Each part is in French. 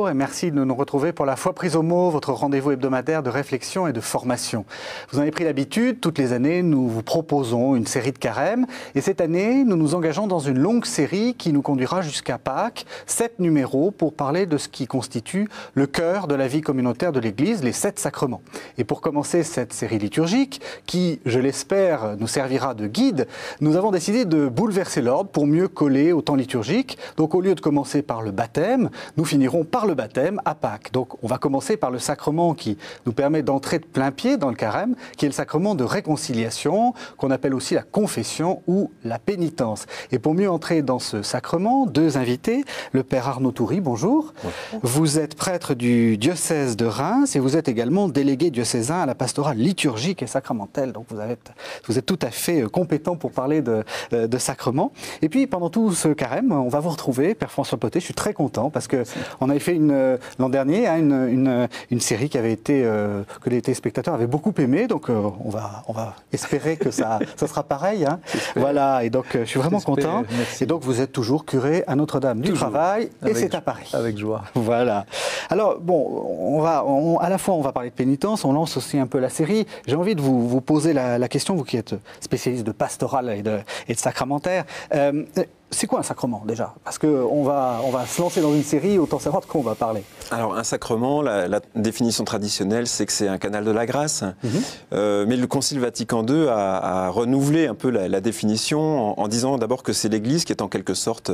bonjour et merci de nous retrouver pour la Foi prise au mot, votre rendez-vous hebdomadaire de réflexion et de formation. Vous en avez pris l'habitude, toutes les années nous vous proposons une série de carême et cette année nous nous engageons dans une longue série qui nous conduira jusqu'à Pâques, 7 numéros pour parler de ce qui constitue le cœur de la vie communautaire de l'Église, les 7 sacrements. Et pour commencer cette série liturgique qui, je l'espère, nous servira de guide, nous avons décidé de bouleverser l'ordre pour mieux coller au temps liturgique. Donc au lieu de commencer par le baptême, nous finirons par le baptême à Pâques. Donc on va commencer par le sacrement qui nous permet d'entrer de plein pied dans le carême, qui est le sacrement de réconciliation, qu'on appelle aussi la confession ou la pénitence. Et pour mieux entrer dans ce sacrement, 2 invités, le père Arnaud Toury, bonjour. Bonjour. Vous êtes prêtre du diocèse de Reims et vous êtes également délégué diocésain à la pastorale liturgique et sacramentelle. Donc vous êtes tout à fait compétent pour parler de sacrement. Et puis pendant tout ce carême, on va vous retrouver, père François Potet. Je suis très content parce qu'on avait fait l'an dernier une série qui avait été que les téléspectateurs avaient beaucoup aimé. Donc on va espérer que ça sera pareil. Hein. Voilà. Et donc je suis vraiment content. Merci. Et donc vous êtes toujours curé à Notre-Dame du Travail et c'est à Paris. Avec joie. Voilà. Alors bon, à la fois on va parler de pénitence, on lance aussi un peu la série. J'ai envie de vous poser la question, vous qui êtes spécialiste de pastoral et de sacramentaire. C'est quoi un sacrement déjà? Parce qu'on va se lancer dans une série, autant savoir de quoi on va parler. Alors un sacrement, la définition traditionnelle, c'est que c'est un canal de la grâce. Mais le Concile Vatican II a renouvelé un peu la définition en disant d'abord que c'est l'Église qui est en quelque sorte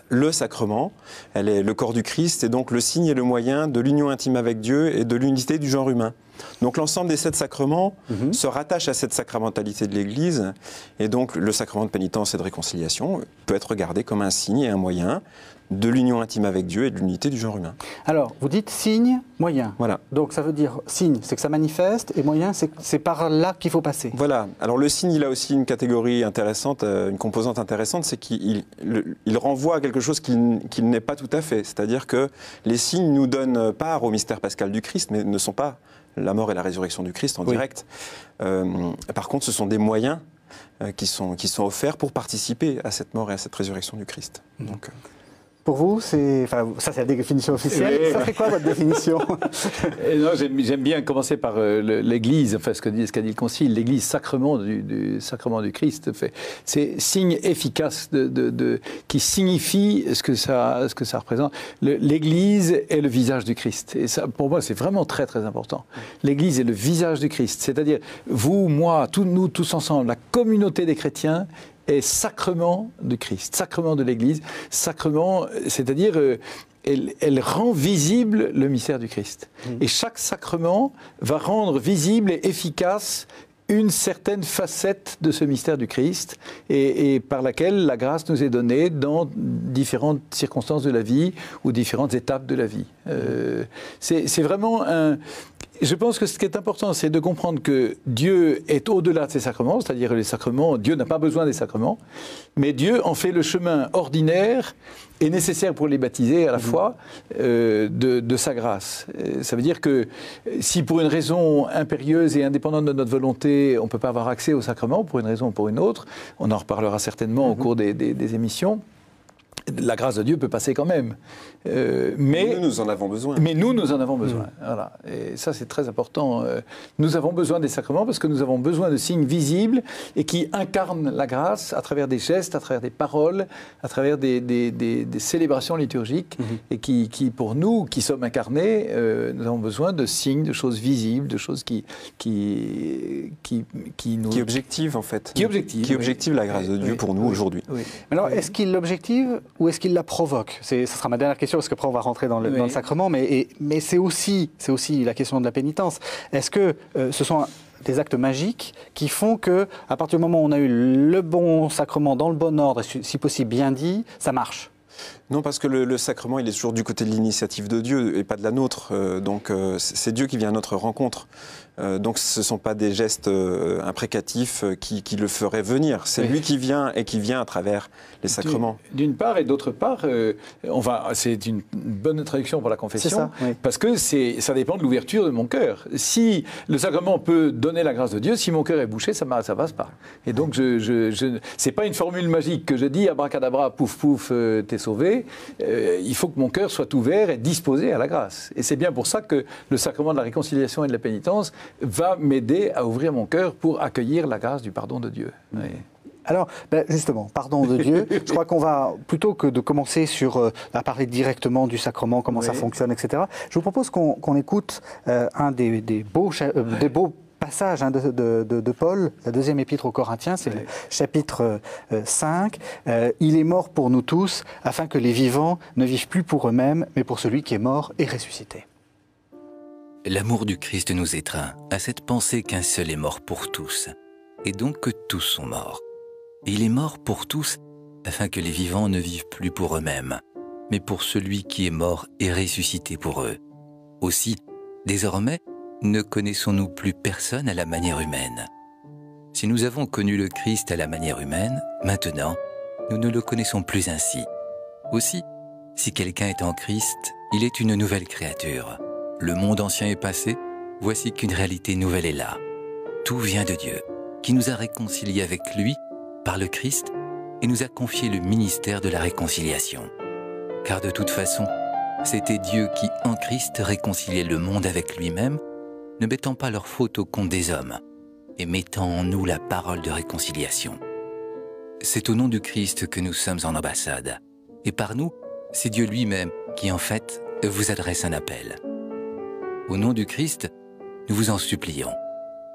le sacrement. Elle est le corps du Christ et donc le signe et le moyen de l'union intime avec Dieu et de l'unité du genre humain. Donc l'ensemble des 7 sacrements se rattache à cette sacramentalité de l'Église et donc le sacrement de pénitence et de réconciliation peut être regardé comme un signe et un moyen de l'union intime avec Dieu et de l'unité du genre humain. Alors, vous dites signe, moyen. Voilà. Donc ça veut dire signe, c'est que ça manifeste, et moyen, c'est par là qu'il faut passer. Voilà. Alors le signe, il a aussi une catégorie intéressante, une composante intéressante, c'est qu'il renvoie à quelque chose qu'il n'est pas tout à fait. C'est-à-dire que les signes nous donnent part au mystère pascal du Christ, mais ne sont pas la mort et la résurrection du Christ en direct. Par contre, ce sont des moyens qui sont offerts pour participer à cette mort et à cette résurrection du Christ. Donc, pour vous, ça c'est la définition officielle. Oui. Ça fait quoi votre définition? J'aime bien commencer par l'Église, enfin ce qu'a dit le Concile. L'Église, sacrement du Christ, c'est signe efficace qui signifie ce que ça représente. L'Église est le visage du Christ. Et ça, pour moi, c'est vraiment très très important. L'Église est le visage du Christ. C'est-à-dire vous, moi, nous tous ensemble, la communauté des chrétiens est sacrement du Christ, sacrement de l'Église, sacrement, c'est-à-dire elle rend visible le mystère du Christ. Et chaque sacrement va rendre visible et efficace une certaine facette de ce mystère du Christ et par laquelle la grâce nous est donnée dans différentes circonstances de la vie ou différentes étapes de la vie. C'est vraiment Je pense que ce qui est important, c'est de comprendre que Dieu est au-delà de ces sacrements, c'est-à-dire les sacrements, Dieu n'a pas besoin des sacrements, mais Dieu en fait le chemin ordinaire et nécessaire pour les baptiser à la fois de sa grâce. Ça veut dire que si pour une raison impérieuse et indépendante de notre volonté, on ne peut pas avoir accès aux sacrements, pour une raison ou pour une autre, on en reparlera certainement au cours des émissions, la grâce de Dieu peut passer quand même. Mais nous en avons besoin. Mais nous en avons besoin. Voilà. Et ça, c'est très important. Nous avons besoin des sacrements parce que nous avons besoin de signes visibles et qui incarnent la grâce à travers des gestes, à travers des paroles, à travers des célébrations liturgiques et qui, pour nous, qui sommes incarnés, nous avons besoin de signes, de choses visibles, de choses qui objectivent, en fait. Qui objectivent la grâce de Dieu pour nous aujourd'hui. Oui. Alors, est-ce qu'il l'objective ou est-ce qu'il la provoque? Ce sera ma dernière question, parce qu'après on va rentrer dans le sacrement, mais c'est aussi la question de la pénitence. Est-ce que ce sont des actes magiques qui font que, à partir du moment où on a eu le bon sacrement dans le bon ordre, si possible bien dit, ça marche? Non, parce que le sacrement, il est toujours du côté de l'initiative de Dieu et pas de la nôtre. Donc c'est Dieu qui vient à notre rencontre. Donc ce ne sont pas des gestes imprécatifs qui le feraient venir. C'est lui qui vient et qui vient à travers les sacrements. D'une part, et d'autre part, c'est une bonne traduction pour la confession, ça, oui. parce que ça dépend de l'ouverture de mon cœur. Si le sacrement peut donner la grâce de Dieu, si mon cœur est bouché, ça passe pas. Et donc, c'est pas une formule magique que je dis abracadabra, pouf pouf, t'es sauvé. Il faut que mon cœur soit ouvert et disposé à la grâce. Et c'est bien pour ça que le sacrement de la réconciliation et de la pénitence va m'aider à ouvrir mon cœur pour accueillir la grâce du pardon de Dieu. Oui. Alors, justement, pardon de Dieu, je crois qu'on va, plutôt que de commencer à parler directement du sacrement, comment ça fonctionne, etc., je vous propose qu'on écoute un des beaux passages de Paul, la deuxième épître aux Corinthiens, c'est le chapitre 5. Il est mort pour nous tous, afin que les vivants ne vivent plus pour eux-mêmes, mais pour celui qui est mort et ressuscité. L'amour du Christ nous étreint à cette pensée qu'un seul est mort pour tous, et donc que tous sont morts. Et il est mort pour tous, afin que les vivants ne vivent plus pour eux-mêmes, mais pour celui qui est mort et ressuscité pour eux. Aussi, désormais, ne connaissons-nous plus personne à la manière humaine. Si nous avons connu le Christ à la manière humaine, maintenant, nous ne le connaissons plus ainsi. Aussi, si quelqu'un est en Christ, il est une nouvelle créature. Le monde ancien est passé, voici qu'une réalité nouvelle est là. Tout vient de Dieu, qui nous a réconciliés avec lui par le Christ et nous a confié le ministère de la réconciliation. Car de toute façon, c'était Dieu qui, en Christ, réconciliait le monde avec lui-même, ne mettant pas leurs fautes au compte des hommes et mettant en nous la parole de réconciliation. C'est au nom du Christ que nous sommes en ambassade. Et par nous, c'est Dieu lui-même qui, en fait, vous adresse un appel. Au nom du Christ, nous vous en supplions,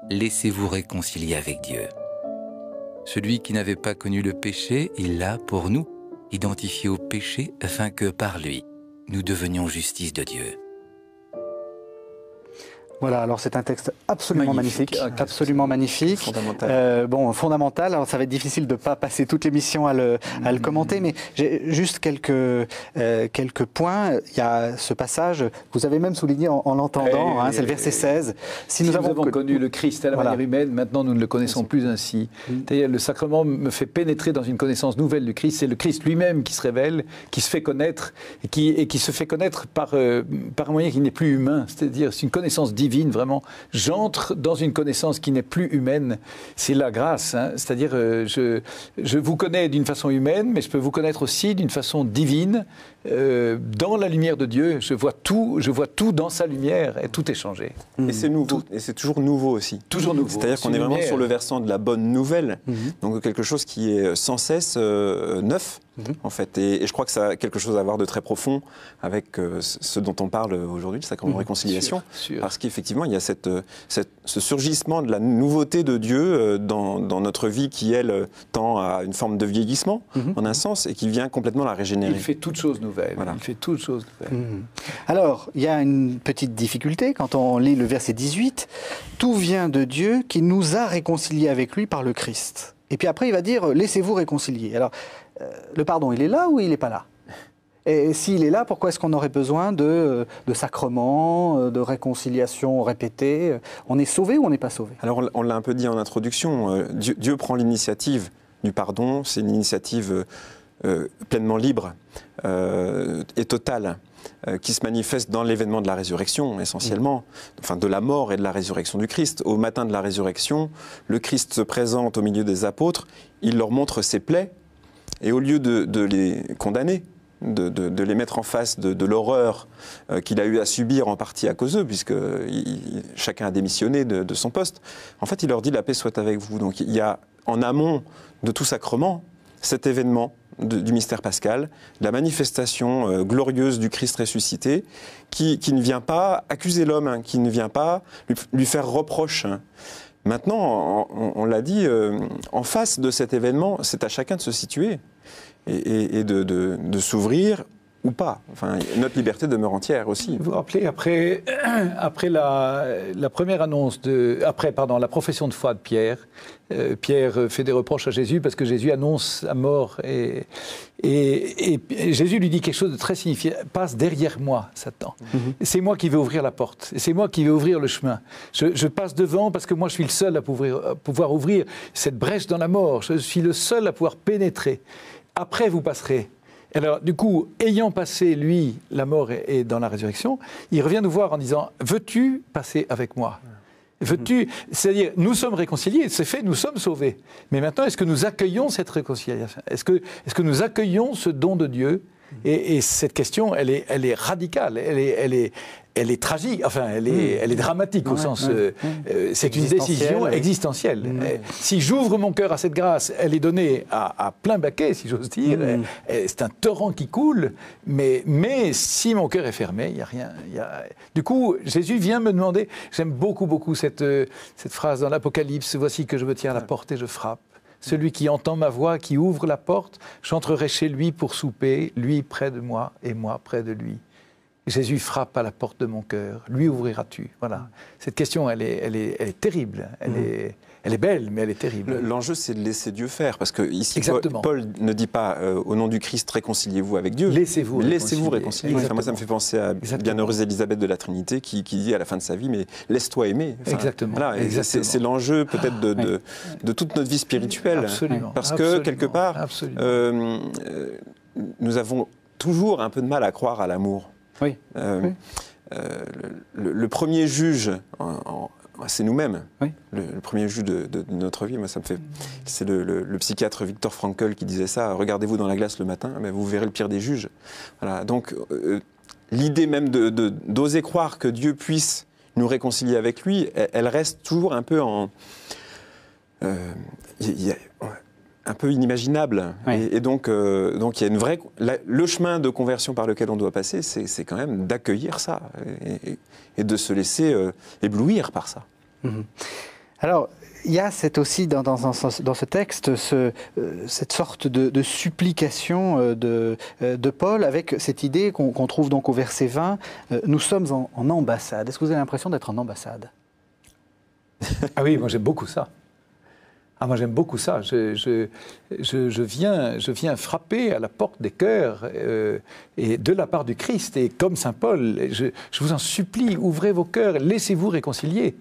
laissez-vous réconcilier avec Dieu. Celui qui n'avait pas connu le péché, il l'a, pour nous, identifié au péché, afin que, par lui, nous devenions justice de Dieu. Voilà, alors c'est un texte absolument magnifique, absolument magnifique. Fondamental. Fondamental. Alors ça va être difficile de ne pas passer toute l'émission à le commenter, mais j'ai juste quelques points. Il y a ce passage, vous avez même souligné en l'entendant, c'est le verset 16. Si nous avons connu le Christ à la manière humaine, maintenant nous ne le connaissons plus ainsi. C'est-à-dire, le sacrement me fait pénétrer dans une connaissance nouvelle du Christ. C'est le Christ lui-même qui se révèle, qui se fait connaître, et qui se fait connaître par un moyen qui n'est plus humain. C'est-à-dire, c'est une connaissance divine. Vraiment, j'entre dans une connaissance qui n'est plus humaine. C'est la grâce. C'est-à-dire, je vous connais d'une façon humaine, mais je peux vous connaître aussi d'une façon divine. Dans la lumière de Dieu, je vois tout dans sa lumière et tout est changé. Et c'est nouveau, et c'est toujours nouveau aussi. Toujours nouveau. C'est-à-dire qu'on est vraiment sur le versant de la bonne nouvelle, donc quelque chose qui est sans cesse neuf, en fait. Et je crois que ça a quelque chose à voir de très profond avec ce dont on parle aujourd'hui, le sacrement de réconciliation, parce qu'effectivement, il y a ce surgissement de la nouveauté de Dieu dans notre vie qui, elle, tend à une forme de vieillissement, en un sens, et qui vient complètement la régénérer. Il fait toutes choses nouvelles. Voilà. Il fait toutes choses nouvelles. Alors, il y a une petite difficulté quand on lit le verset 18. Tout vient de Dieu qui nous a réconciliés avec lui par le Christ. Et puis après, il va dire, laissez-vous réconcilier. Alors, le pardon, il est là ou il n'est pas là? Et s'il est là, pourquoi est-ce qu'on aurait besoin de sacrements, de réconciliation répétée? On est sauvé ou on n'est pas sauvé? Alors, on l'a un peu dit en introduction, Dieu prend l'initiative du pardon, c'est une initiative pleinement libre et totale, qui se manifeste dans l'événement de la résurrection, essentiellement, enfin de la mort et de la résurrection du Christ. Au matin de la résurrection, le Christ se présente au milieu des apôtres, il leur montre ses plaies, et au lieu de les condamner, de les mettre en face de l'horreur qu'il a eu à subir en partie à cause d'eux, puisque chacun a démissionné de son poste, en fait, il leur dit « la paix soit avec vous ». Donc il y a en amont de tout sacrement cet événement du mystère pascal, la manifestation glorieuse du Christ ressuscité, qui ne vient pas accuser l'homme, qui ne vient pas lui faire reproche. Maintenant, on l'a dit, en face de cet événement, c'est à chacun de se situer et de s'ouvrir ou pas. Enfin, notre liberté demeure entière aussi. Vous vous rappelez, après la première annonce la profession de foi de Pierre, Pierre fait des reproches à Jésus parce que Jésus annonce la mort et Jésus lui dit quelque chose de très significatif. Passe derrière moi, Satan. C'est moi qui vais ouvrir la porte. C'est moi qui vais ouvrir le chemin. Je passe devant parce que moi je suis le seul à pouvoir ouvrir cette brèche dans la mort. Je suis le seul à pouvoir pénétrer. Après vous passerez. Alors, du coup, ayant passé, lui, la mort et dans la résurrection, il revient nous voir en disant « Veux-tu passer avec moi ?» Veux-tu, c'est-à-dire, nous sommes réconciliés, c'est fait, nous sommes sauvés. Mais maintenant, est-ce que nous accueillons cette réconciliation ? Est-ce que nous accueillons ce don de Dieu ? Et cette question, elle est radicale, elle est tragique, enfin, elle est dramatique au sens... c'est une décision existentielle. Si j'ouvre mon cœur à cette grâce, elle est donnée à plein baquet, si j'ose dire. C'est un torrent qui coule, mais si mon cœur est fermé, il n'y a rien. Du coup, Jésus vient me demander... J'aime beaucoup cette phrase dans l'Apocalypse. « Voici que je me tiens à la porte et je frappe. Celui qui entend ma voix, qui ouvre la porte, j'entrerai chez lui pour souper, lui près de moi et moi près de lui. » Jésus frappe à la porte de mon cœur. Lui ouvriras-tu ? Voilà. Cette question, elle est terrible. Elle est belle, mais elle est terrible. L'enjeu, c'est de laisser Dieu faire. Parce que ici, Exactement. Paul ne dit pas au nom du Christ, réconciliez-vous avec Dieu. Laissez-vous réconcilier. Enfin, moi, ça me fait penser à Bienheureuse Élisabeth de la Trinité qui dit à la fin de sa vie, mais laisse-toi aimer. Enfin, Exactement. Voilà, c'est l'enjeu peut-être de toute notre vie spirituelle. Absolument. Parce que, quelque part, nous avons toujours un peu de mal à croire à l'amour. Oui. Le premier juge, c'est nous-mêmes. Oui. Le premier juge de notre vie, moi, ça me fait. C'est le psychiatre Viktor Frankl qui disait ça. Regardez-vous dans la glace le matin, mais vous verrez le pire des juges. Voilà. Donc, l'idée même d'oser croire que Dieu puisse nous réconcilier avec lui, elle reste toujours un peu un peu inimaginable. Oui. Et donc, il y a une vraie... Le chemin de conversion par lequel on doit passer, c'est quand même d'accueillir ça et de se laisser éblouir par ça. Alors, il y a aussi dans ce texte cette sorte de supplication de Paul avec cette idée qu'on trouve donc au verset 20, nous sommes en ambassade. Est-ce que vous avez l'impression d'être en ambassade ? Ah oui, moi j'aime beaucoup ça. Moi j'aime beaucoup ça. Je viens frapper à la porte des cœurs et de la part du Christ. Et comme saint Paul, je vous en supplie, ouvrez vos cœurs, laissez-vous réconcilier.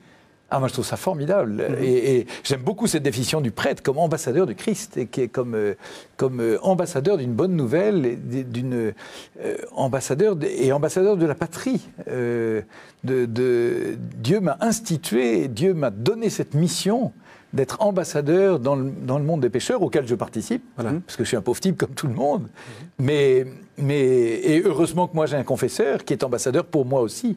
Moi je trouve ça formidable. Et j'aime beaucoup cette définition du prêtre comme ambassadeur du Christ, et qui est comme ambassadeur d'une bonne nouvelle, ambassadeur de la patrie. Dieu m'a institué, Dieu m'a donné cette mission d'être ambassadeur dans le monde des pécheurs auquel je participe, parce que je suis un pauvre type comme tout le monde. Et heureusement que moi j'ai un confesseur qui est ambassadeur pour moi aussi,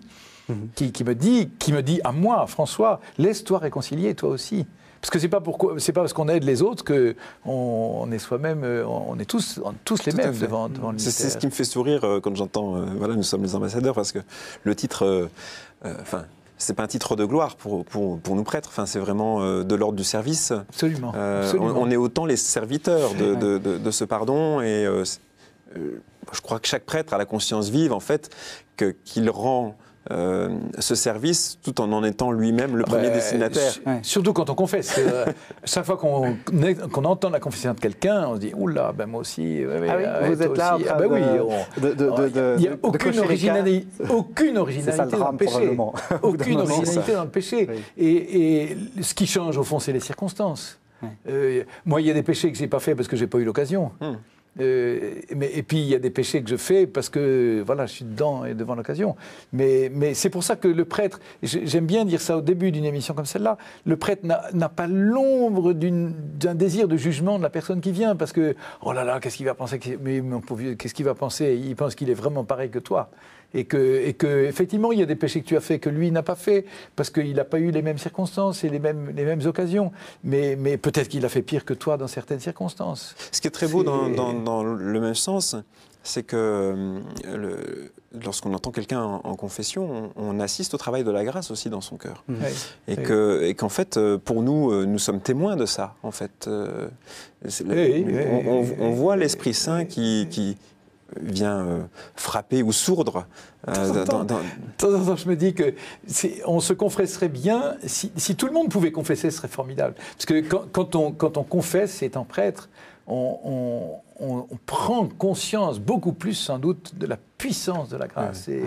qui me dit à moi, François, laisse-toi réconcilier toi aussi. Parce que c'est pas parce qu'on aide les autres qu'on est soi-même, on est tous les mêmes devant le mystère. C'est ce qui me fait sourire quand j'entends, nous sommes les ambassadeurs, parce que le titre, c'est pas un titre de gloire pour nous prêtres, c'est vraiment de l'ordre du service. Absolument. On est autant les serviteurs de ce pardon, et je crois que chaque prêtre a la conscience vive, en fait, qu'il rend ce service tout en étant lui-même le premier destinataire. Surtout quand on confesse. Chaque fois qu'on entend la confession de quelqu'un, on se dit « Oula, moi aussi... » vous êtes là en train il n'y a aucune originalité dans le péché. Aucune originalité dans le péché. Et ce qui change, au fond, c'est les circonstances. Moi, il y a des péchés que je n'ai pas faits parce que je n'ai pas eu l'occasion. Et puis il y a des péchés que je fais parce que je suis dedans et devant l'occasion. Mais c'est pour ça que le prêtre, j'aime bien dire ça au début d'une émission comme celle-là, le prêtre n'a pas l'ombre d'un désir de jugement de la personne qui vient, parce que oh là là, qu'est-ce qu'il va penser, mais mon pauvre vieux, qu'est-ce qu'il va penser? Il pense qu'il est vraiment pareil que toi. Et que effectivement, il y a des péchés que tu as fait que lui n'a pas fait, parce qu'il n'a pas eu les mêmes circonstances et les mêmes occasions. Mais peut-être qu'il a fait pire que toi dans certaines circonstances. Ce qui est très beau dans le même sens, c'est que lorsqu'on entend quelqu'un en confession, on assiste au travail de la grâce aussi dans son cœur. Et qu'en fait, pour nous sommes témoins de ça. En fait, on voit l'Esprit Saint qui frapper ou sourdre. De temps en temps, je me dis que on se confesserait bien, si tout le monde pouvait confesser, ce serait formidable. Parce que quand on confesse, étant prêtre, on prend conscience beaucoup plus sans doute de la puissance de la grâce et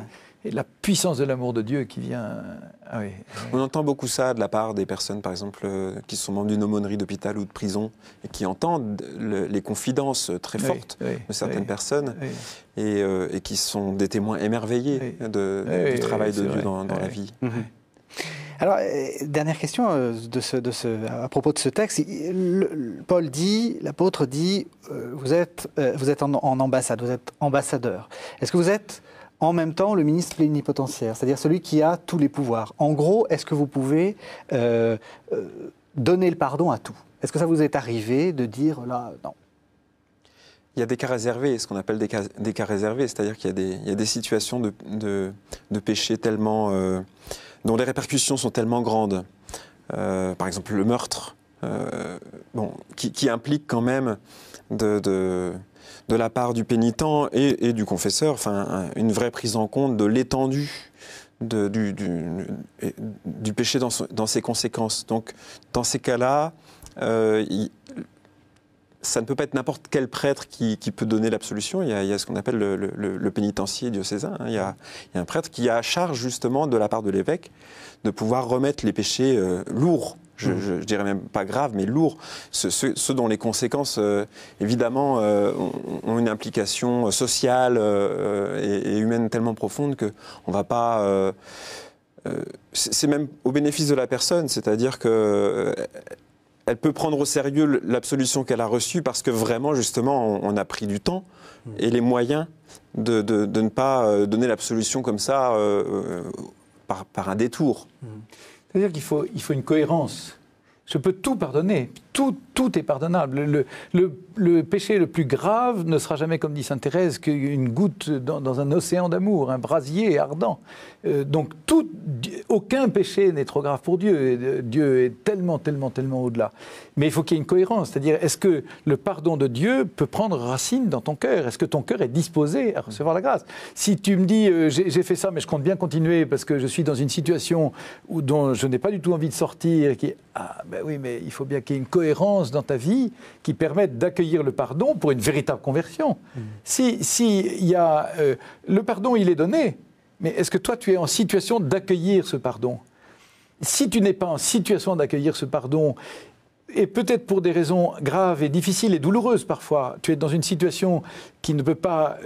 de la puissance de l'amour de Dieu qui vient... Ah oui. On entend beaucoup ça de la part des personnes, par exemple, qui sont membres d'une aumônerie d'hôpital ou de prison et qui entendent les confidences très fortes de certaines personnes et qui sont des témoins émerveillés du travail de Dieu dans la vie. Alors, dernière question à propos de ce texte. Paul dit, l'apôtre dit, vous êtes en ambassade, vous êtes ambassadeur. Est-ce que vous êtes en même temps le ministre plénipotentiaire, c'est-à-dire celui qui a tous les pouvoirs? En gros, est-ce que vous pouvez donner le pardon à tout? Est-ce que ça vous est arrivé de dire, là, non? Il y a des cas réservés, ce qu'on appelle des cas réservés, c'est-à-dire qu'il y a des situations de péché tellement... dont les répercussions sont tellement grandes, par exemple le meurtre, qui implique quand même de la part du pénitent et du confesseur, une vraie prise en compte de l'étendue du péché dans ses conséquences. Donc, dans ces cas-là, ça ne peut pas être n'importe quel prêtre qui peut donner l'absolution. Il y a ce qu'on appelle le pénitencier diocésain. Il y a un prêtre qui a à charge, justement, de la part de l'évêque, de pouvoir remettre les péchés lourds. Je dirais même pas graves, mais lourds. Ceux dont les conséquences, évidemment, ont une implication sociale et humaine tellement profonde qu'on ne va pas... c'est même au bénéfice de la personne, c'est-à-dire que... elle peut prendre au sérieux l'absolution qu'elle a reçue parce que vraiment, justement, on a pris du temps et les moyens de ne pas donner l'absolution comme ça par un détour. C'est-à-dire qu'il faut une cohérence. Je peux tout pardonner. Tout est pardonnable. Le péché le plus grave ne sera jamais, comme dit sainte Thérèse, qu'une goutte dans un océan d'amour, un brasier ardent. Donc aucun péché n'est trop grave pour Dieu. Dieu est tellement au-delà. Mais il faut qu'il y ait une cohérence. C'est-à-dire, est-ce que le pardon de Dieu peut prendre racine dans ton cœur? Est-ce que ton cœur est disposé à recevoir la grâce? Si tu me dis, j'ai fait ça, mais je compte bien continuer parce que je suis dans une situation dont je n'ai pas du tout envie de sortir, ben oui, mais il faut bien qu'il y ait une cohérence dans ta vie qui permette d'accueillir le pardon pour une véritable conversion. Si y a, le pardon, il est donné, mais est-ce que toi, tu es en situation d'accueillir ce pardon? Si tu n'es pas en situation d'accueillir ce pardon, et peut-être pour des raisons graves et difficiles et douloureuses parfois, tu es dans une situation qui ne peut pas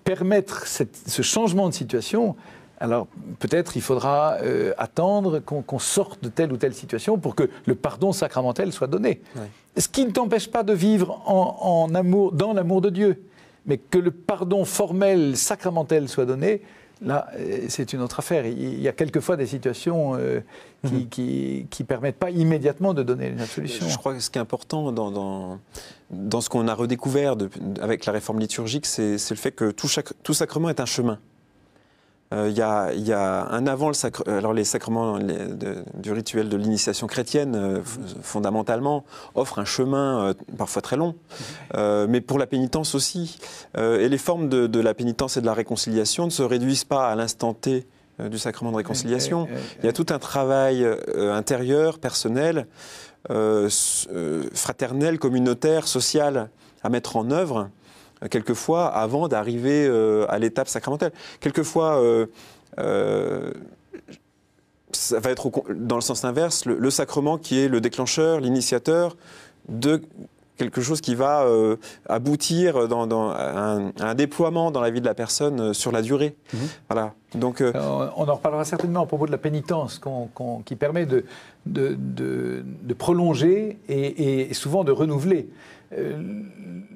permettre ce changement de situation, alors peut-être il faudra attendre qu'on sorte de telle ou telle situation pour que le pardon sacramentel soit donné. Ouais. Ce qui ne t'empêche pas de vivre en amour, dans l'amour de Dieu, mais que le pardon formel, sacramentel soit donné, là, c'est une autre affaire. Il y a quelquefois des situations qui ne permettent pas immédiatement de donner une solution. Je crois que ce qui est important dans ce qu'on a redécouvert avec la réforme liturgique, c'est le fait que tout sacrement est un chemin. Il y a un avant alors les sacrements du rituel de l'initiation chrétienne, fondamentalement, offrent un chemin parfois très long, mais pour la pénitence aussi. Et les formes de la pénitence et de la réconciliation ne se réduisent pas à l'instant T du sacrement de réconciliation. Il y a tout un travail intérieur, personnel, fraternel, communautaire, social à mettre en œuvre, quelquefois avant d'arriver à l'étape sacramentelle. Quelquefois, ça va être dans le sens inverse, le sacrement qui est le déclencheur, l'initiateur de quelque chose qui va aboutir à un déploiement dans la vie de la personne sur la durée. Voilà. Donc, on en reparlera certainement à propos de la pénitence qui permet de prolonger et souvent de renouveler.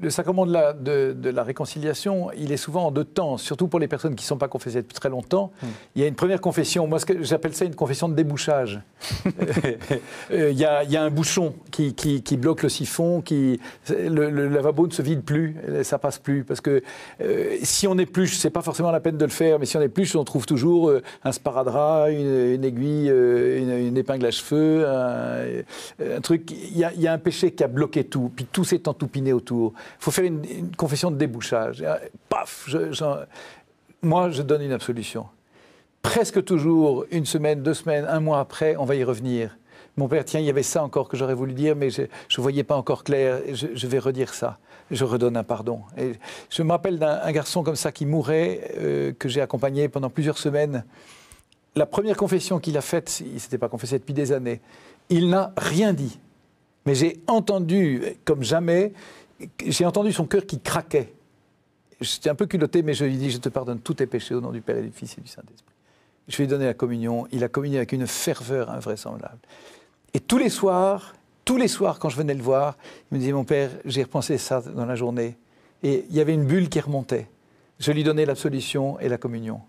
Le sacrement de la réconciliation, il est souvent en deux temps, surtout pour les personnes qui ne sont pas confessées depuis très longtemps. Il y a une première confession, moi j'appelle ça une confession de débouchage. Il y a un bouchon qui bloque le siphon, le lavabo ne se vide plus, ça passe plus. Parce que si on épluche, c'est pas forcément la peine de le faire, mais si on épluche, on trouve toujours un sparadrap, une aiguille, une épingle à cheveux, un truc. Il y a un péché qui a bloqué tout, puis tout s'est t'entoupiner autour. Il faut faire une confession de débouchage. Et, paf, moi, je donne une absolution. Presque toujours, 1 semaine, 2 semaines, 1 mois après, on va y revenir. Mon père, tiens, il y avait ça encore que j'aurais voulu dire, mais je ne voyais pas encore clair. Je vais redire ça. Je redonne un pardon. Et je me rappelle d'un garçon comme ça qui mourait, que j'ai accompagné pendant plusieurs semaines. La première confession qu'il a faite, il ne s'était pas confessé depuis des années, il n'a rien dit. Mais j'ai entendu, comme jamais, j'ai entendu son cœur qui craquait. J'étais un peu culotté, mais je lui ai dit, je te pardonne tous tes péchés au nom du Père et du Fils et du Saint-Esprit. Je lui ai donné la communion. Il a communié avec une ferveur invraisemblable. Et tous les soirs, quand je venais le voir, il me disait, mon père, j'ai repensé ça dans la journée. Et il y avait une bulle qui remontait. Je lui donnais l'absolution et la communion.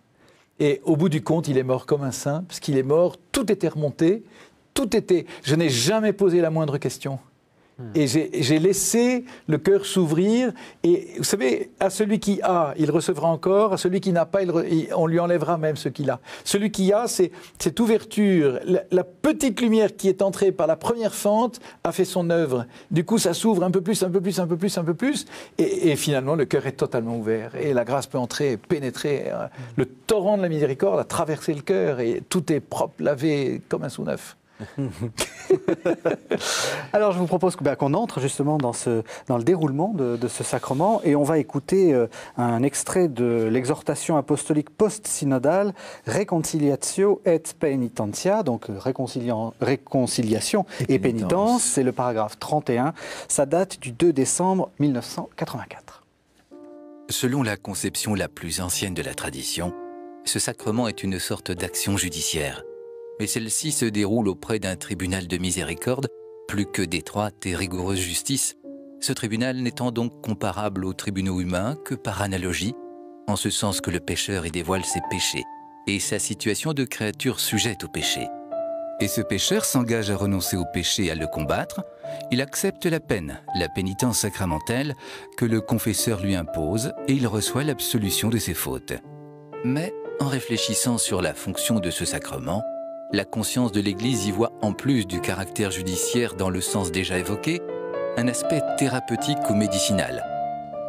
Et au bout du compte, il est mort comme un saint, parce qu'il est mort, tout était remonté, je n'ai jamais posé la moindre question. Et j'ai laissé le cœur s'ouvrir. Et vous savez, à celui qui a, il recevra encore. À celui qui n'a pas, on lui enlèvera même ce qu'il a. Celui qui a, c'est cette ouverture. La petite lumière qui est entrée par la première fente a fait son œuvre. Du coup, ça s'ouvre un peu plus, un peu plus, un peu plus, un peu plus. Et finalement, le cœur est totalement ouvert. Et la grâce peut entrer, pénétrer. Le torrent de la miséricorde a traversé le cœur. Et tout est propre, lavé, comme un sous-neuf. Alors je vous propose qu'on entre justement dans le déroulement de ce sacrement et on va écouter un extrait de l'exhortation apostolique post-synodale Reconciliatio et Penitentia, donc réconciliation et pénitence, c'est le paragraphe 31, ça date du 2 décembre 1984. Selon la conception la plus ancienne de la tradition, ce sacrement est une sorte d'action judiciaire. Mais celle-ci se déroule auprès d'un tribunal de miséricorde, plus que d'étroite et rigoureuse justice, ce tribunal n'étant donc comparable aux tribunaux humains que par analogie, en ce sens que le pécheur y dévoile ses péchés et sa situation de créature sujette au péché. Et ce pécheur s'engage à renoncer au péché et à le combattre, il accepte la peine, la pénitence sacramentelle que le confesseur lui impose et il reçoit l'absolution de ses fautes. Mais en réfléchissant sur la fonction de ce sacrement, la conscience de l'Église y voit, en plus du caractère judiciaire dans le sens déjà évoqué, un aspect thérapeutique ou médicinal.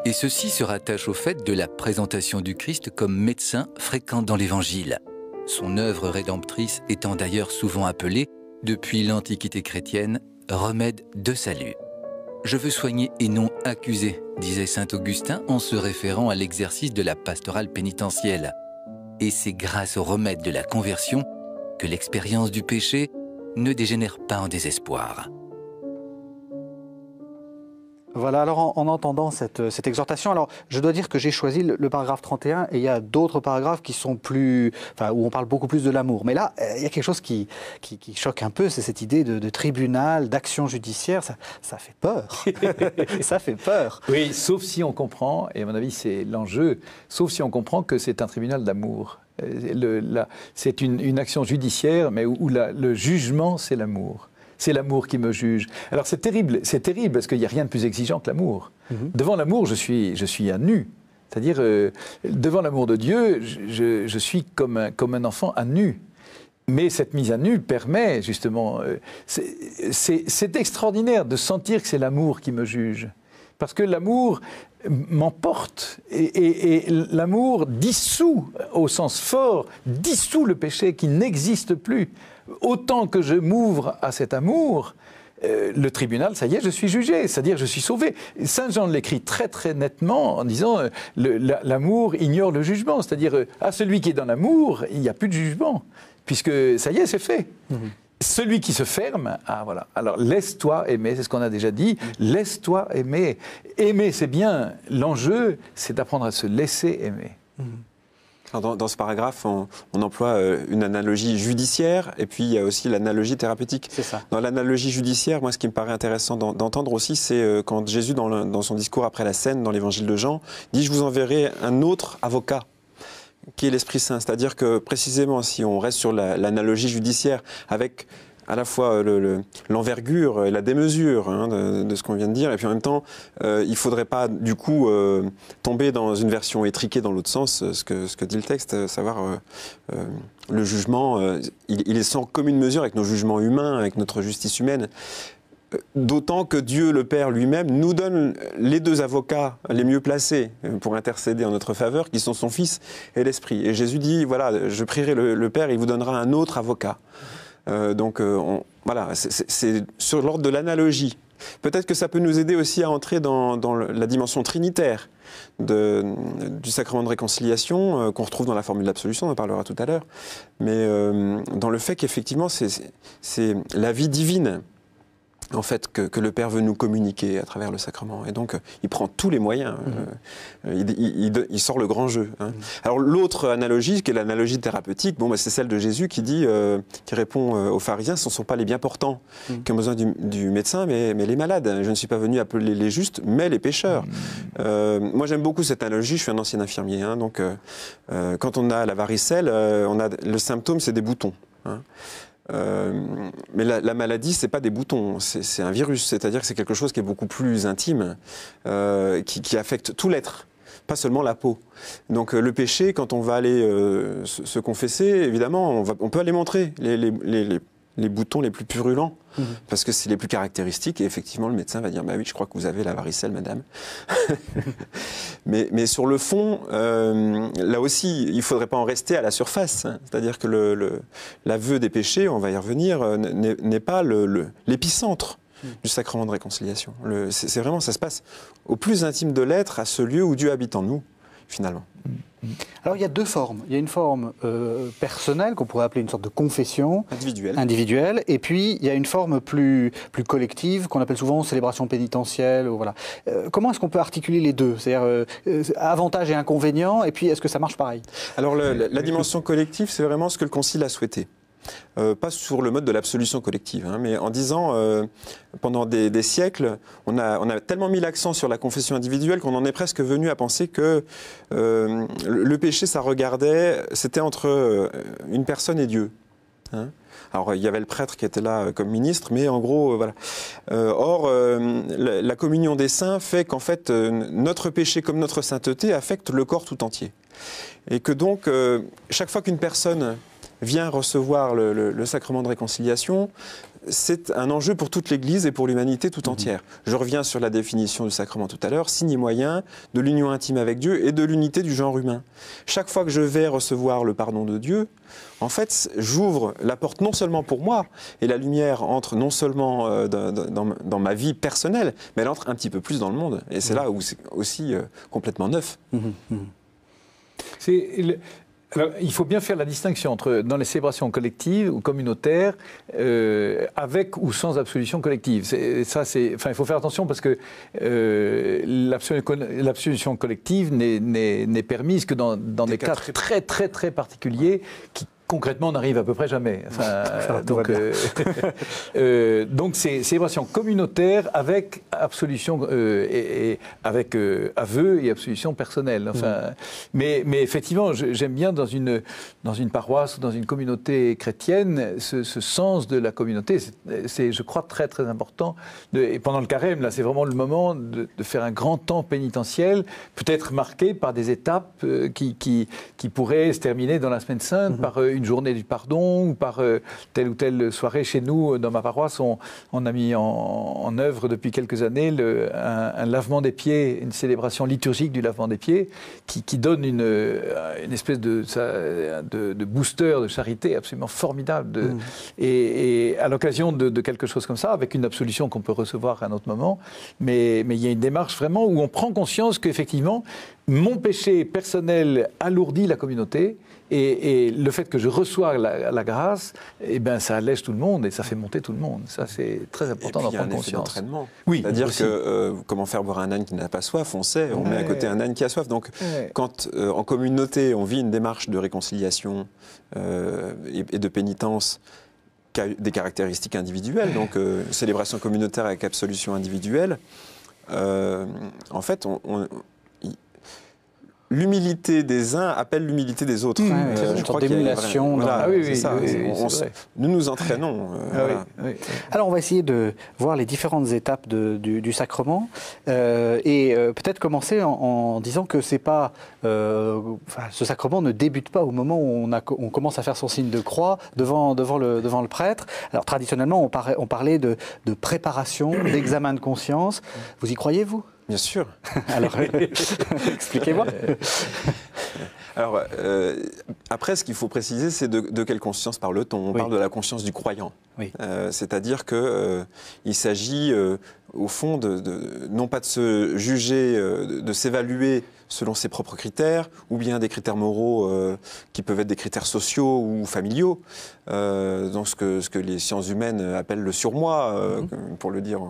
Et ceci se rattache au fait de la présentation du Christ comme médecin fréquent dans l'Évangile, son œuvre rédemptrice étant d'ailleurs souvent appelée, depuis l'Antiquité chrétienne, remède de salut. « Je veux soigner et non accuser », disait saint Augustin en se référant à l'exercice de la pastorale pénitentielle. Et c'est grâce au remède de la conversion que l'expérience du péché ne dégénère pas en désespoir. Voilà, alors en entendant cette exhortation, alors je dois dire que j'ai choisi le paragraphe 31 et il y a d'autres paragraphes qui sont plus, enfin, où on parle beaucoup plus de l'amour. Mais là, il y a quelque chose qui choque un peu, c'est cette idée de tribunal, d'action judiciaire, ça fait peur. Ça fait peur. Oui, sauf si on comprend, et à mon avis c'est l'enjeu, sauf si on comprend que c'est un tribunal d'amour. C'est une action judiciaire, mais où le jugement, c'est l'amour. C'est l'amour qui me juge. Alors c'est terrible parce qu'il n'y a rien de plus exigeant que l'amour. Devant l'amour, je suis à nu. C'est-à-dire, devant l'amour de Dieu, je suis comme un enfant à nu. Mais cette mise à nu permet justement... c'est extraordinaire de sentir que c'est l'amour qui me juge. Parce que l'amour m'emporte et l'amour dissout, au sens fort, dissout le péché qui n'existe plus. Autant que je m'ouvre à cet amour, le tribunal, ça y est, je suis jugé, c'est-à-dire je suis sauvé. Saint Jean l'écrit très très nettement en disant l'amour ignore le jugement, c'est-à-dire à celui qui est dans l'amour, il n'y a plus de jugement, puisque ça y est, c'est fait. Celui qui se ferme, ah voilà, alors laisse-toi aimer, c'est ce qu'on a déjà dit, laisse-toi aimer. Aimer, c'est bien, l'enjeu, c'est d'apprendre à se laisser aimer. Alors dans ce paragraphe, on emploie une analogie judiciaire et puis il y a aussi l'analogie thérapeutique. C'est ça. Dans l'analogie judiciaire, moi ce qui me paraît intéressant d'entendre aussi, c'est quand Jésus, dans son discours après la scène, dans l'évangile de Jean, dit « Je vous enverrai un autre avocat ». Qui est l'Esprit Saint, c'est-à-dire que précisément si on reste sur l'analogie judiciaire avec à la fois l'envergure et la démesure de ce qu'on vient de dire, et puis en même temps il ne faudrait pas du coup tomber dans une version étriquée dans l'autre sens, ce que dit le texte, savoir le jugement, il est sans commune mesure avec nos jugements humains, avec notre justice humaine. D'autant que Dieu le Père lui-même nous donne les deux avocats les mieux placés pour intercéder en notre faveur, qui sont son Fils et l'Esprit. Et Jésus dit, voilà, je prierai le Père, il vous donnera un autre avocat. Voilà, c'est sur l'ordre de l'analogie. Peut-être que ça peut nous aider aussi à entrer dans la dimension trinitaire du sacrement de réconciliation qu'on retrouve dans la formule d'absolution, on en parlera tout à l'heure, mais dans le fait qu'effectivement c'est la vie divine en fait, que le Père veut nous communiquer à travers le sacrement. Et donc, il prend tous les moyens. Il sort le grand jeu. Hein. Alors, l'autre analogie, qui est l'analogie thérapeutique, c'est celle de Jésus qui dit, qui répond aux pharisiens, ce ne sont pas les bien portants qui ont besoin du médecin, mais les malades. Je ne suis pas venu appeler les justes, mais les pécheurs. Moi, j'aime beaucoup cette analogie. Je suis un ancien infirmier. Hein, donc, quand on a la varicelle, le symptôme, c'est des boutons. Hein. Mais la maladie, c'est pas des boutons, c'est un virus, c'est-à-dire que c'est quelque chose qui est beaucoup plus intime, qui affecte tout l'être, pas seulement la peau. Donc le péché, quand on va aller se confesser, évidemment, on peut aller montrer les boutons les plus purulents, parce que c'est les plus caractéristiques, et effectivement le médecin va dire, bah oui, je crois que vous avez la varicelle, madame. mais sur le fond, là aussi, il ne faudrait pas en rester à la surface, hein. C'est-à-dire que l'aveu des péchés, on va y revenir, n'est pas l'épicentre du sacrement de réconciliation. C'est vraiment, ça se passe au plus intime de l'être, à ce lieu où Dieu habite en nous, finalement. Alors il y a deux formes. Il y a une forme personnelle qu'on pourrait appeler une sorte de confession individuelle, et puis il y a une forme plus collective qu'on appelle souvent célébration pénitentielle. Voilà. Comment est-ce qu'on peut articuler les deux? C'est-à-dire avantages et inconvénients, et puis est-ce que ça marche pareil? Alors la dimension collective, c'est vraiment ce que le Concile a souhaité. Pas sur le mode de l'absolution collective, hein, mais en disant, pendant des siècles, on a tellement mis l'accent sur la confession individuelle qu'on en est presque venu à penser que le péché, c'était entre une personne et Dieu. Hein. Alors, il y avait le prêtre qui était là comme ministre, mais en gros, voilà. Or, la communion des saints fait qu'en fait, notre péché comme notre sainteté affecte le corps tout entier. Et que donc, chaque fois qu'une personne vient recevoir le sacrement de réconciliation, c'est un enjeu pour toute l'Église et pour l'humanité tout entière. Je reviens sur la définition du sacrement tout à l'heure, signe et moyen de l'union intime avec Dieu et de l'unité du genre humain. Chaque fois que je vais recevoir le pardon de Dieu, en fait, j'ouvre la porte non seulement pour moi, et la lumière entre non seulement dans ma vie personnelle, mais elle entre un petit peu plus dans le monde. Et c'est là où c'est aussi complètement neuf. Alors, il faut bien faire la distinction entre dans les célébrations collectives ou communautaires, avec ou sans absolution collective. Il faut faire attention parce que l'absolution collective n'est permise que dans des cas très très très particuliers qui concrètement, on n'arrive à peu près jamais. Donc, c'est célébration communautaire avec absolution et avec aveu et absolution personnelle. Mais effectivement, j'aime bien dans une paroisse ou dans une communauté chrétienne ce sens de la communauté. C'est, je crois, très très important. Et pendant le carême, là, c'est vraiment le moment de faire un grand temps pénitentiel, peut-être marqué par des étapes qui pourraient se terminer dans la Semaine Sainte par une journée du pardon, ou par telle ou telle soirée. Chez nous, dans ma paroisse, on a mis en œuvre depuis quelques années un lavement des pieds, une célébration liturgique du lavement des pieds, qui donne une espèce de booster de charité absolument formidable. Et à l'occasion de quelque chose comme ça, avec une absolution qu'on peut recevoir à un autre moment, mais il y a une démarche vraiment où on prend conscience qu'effectivement, mon péché personnel alourdit la communauté, et le fait que je reçois la grâce, eh ben, ça allège tout le monde et ça fait monter tout le monde. Ça, c'est très important d'en prendre conscience. D'entraînement. Oui, c'est-à-dire que comment faire boire un âne qui n'a pas soif, on sait, on met à côté un âne qui a soif. Donc, quand en communauté, on vit une démarche de réconciliation et de pénitence qui a des caractéristiques individuelles, donc célébration communautaire avec absolution individuelle, en fait, l'humilité des uns appelle l'humilité des autres. Je crois d'émulation. Voilà, oui, c'est ça. Nous nous entraînons. Voilà. Oui. Alors, on va essayer de voir les différentes étapes du sacrement et peut-être commencer en disant que c'est pas, ce sacrement ne débute pas au moment où on commence à faire son signe de croix devant le prêtre. Alors, traditionnellement, on parlait de préparation, d'examen de conscience. Vous y croyez, vous ? Bien sûr. Alors, expliquez-moi. Alors, après, ce qu'il faut préciser, c'est de quelle conscience parle-t-on ? On parle de la conscience du croyant. Oui. C'est-à-dire qu'il s'agit, au fond, non pas de se juger, de s'évaluer selon ses propres critères, ou bien des critères moraux qui peuvent être des critères sociaux ou familiaux, donc ce que les sciences humaines appellent le surmoi, pour le dire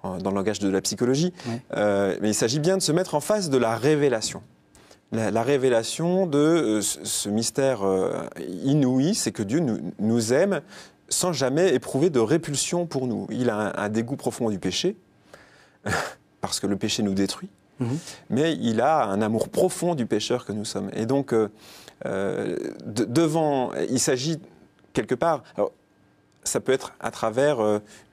dans le langage de la psychologie. Oui. Mais il s'agit bien de se mettre en face de la révélation. La révélation de ce mystère inouï, c'est que Dieu nous aime sans jamais éprouver de répulsion pour nous. Il a un dégoût profond du péché, parce que le péché nous détruit, mais il a un amour profond du pécheur que nous sommes. Et donc, il s'agit quelque part... Alors, ça peut être à travers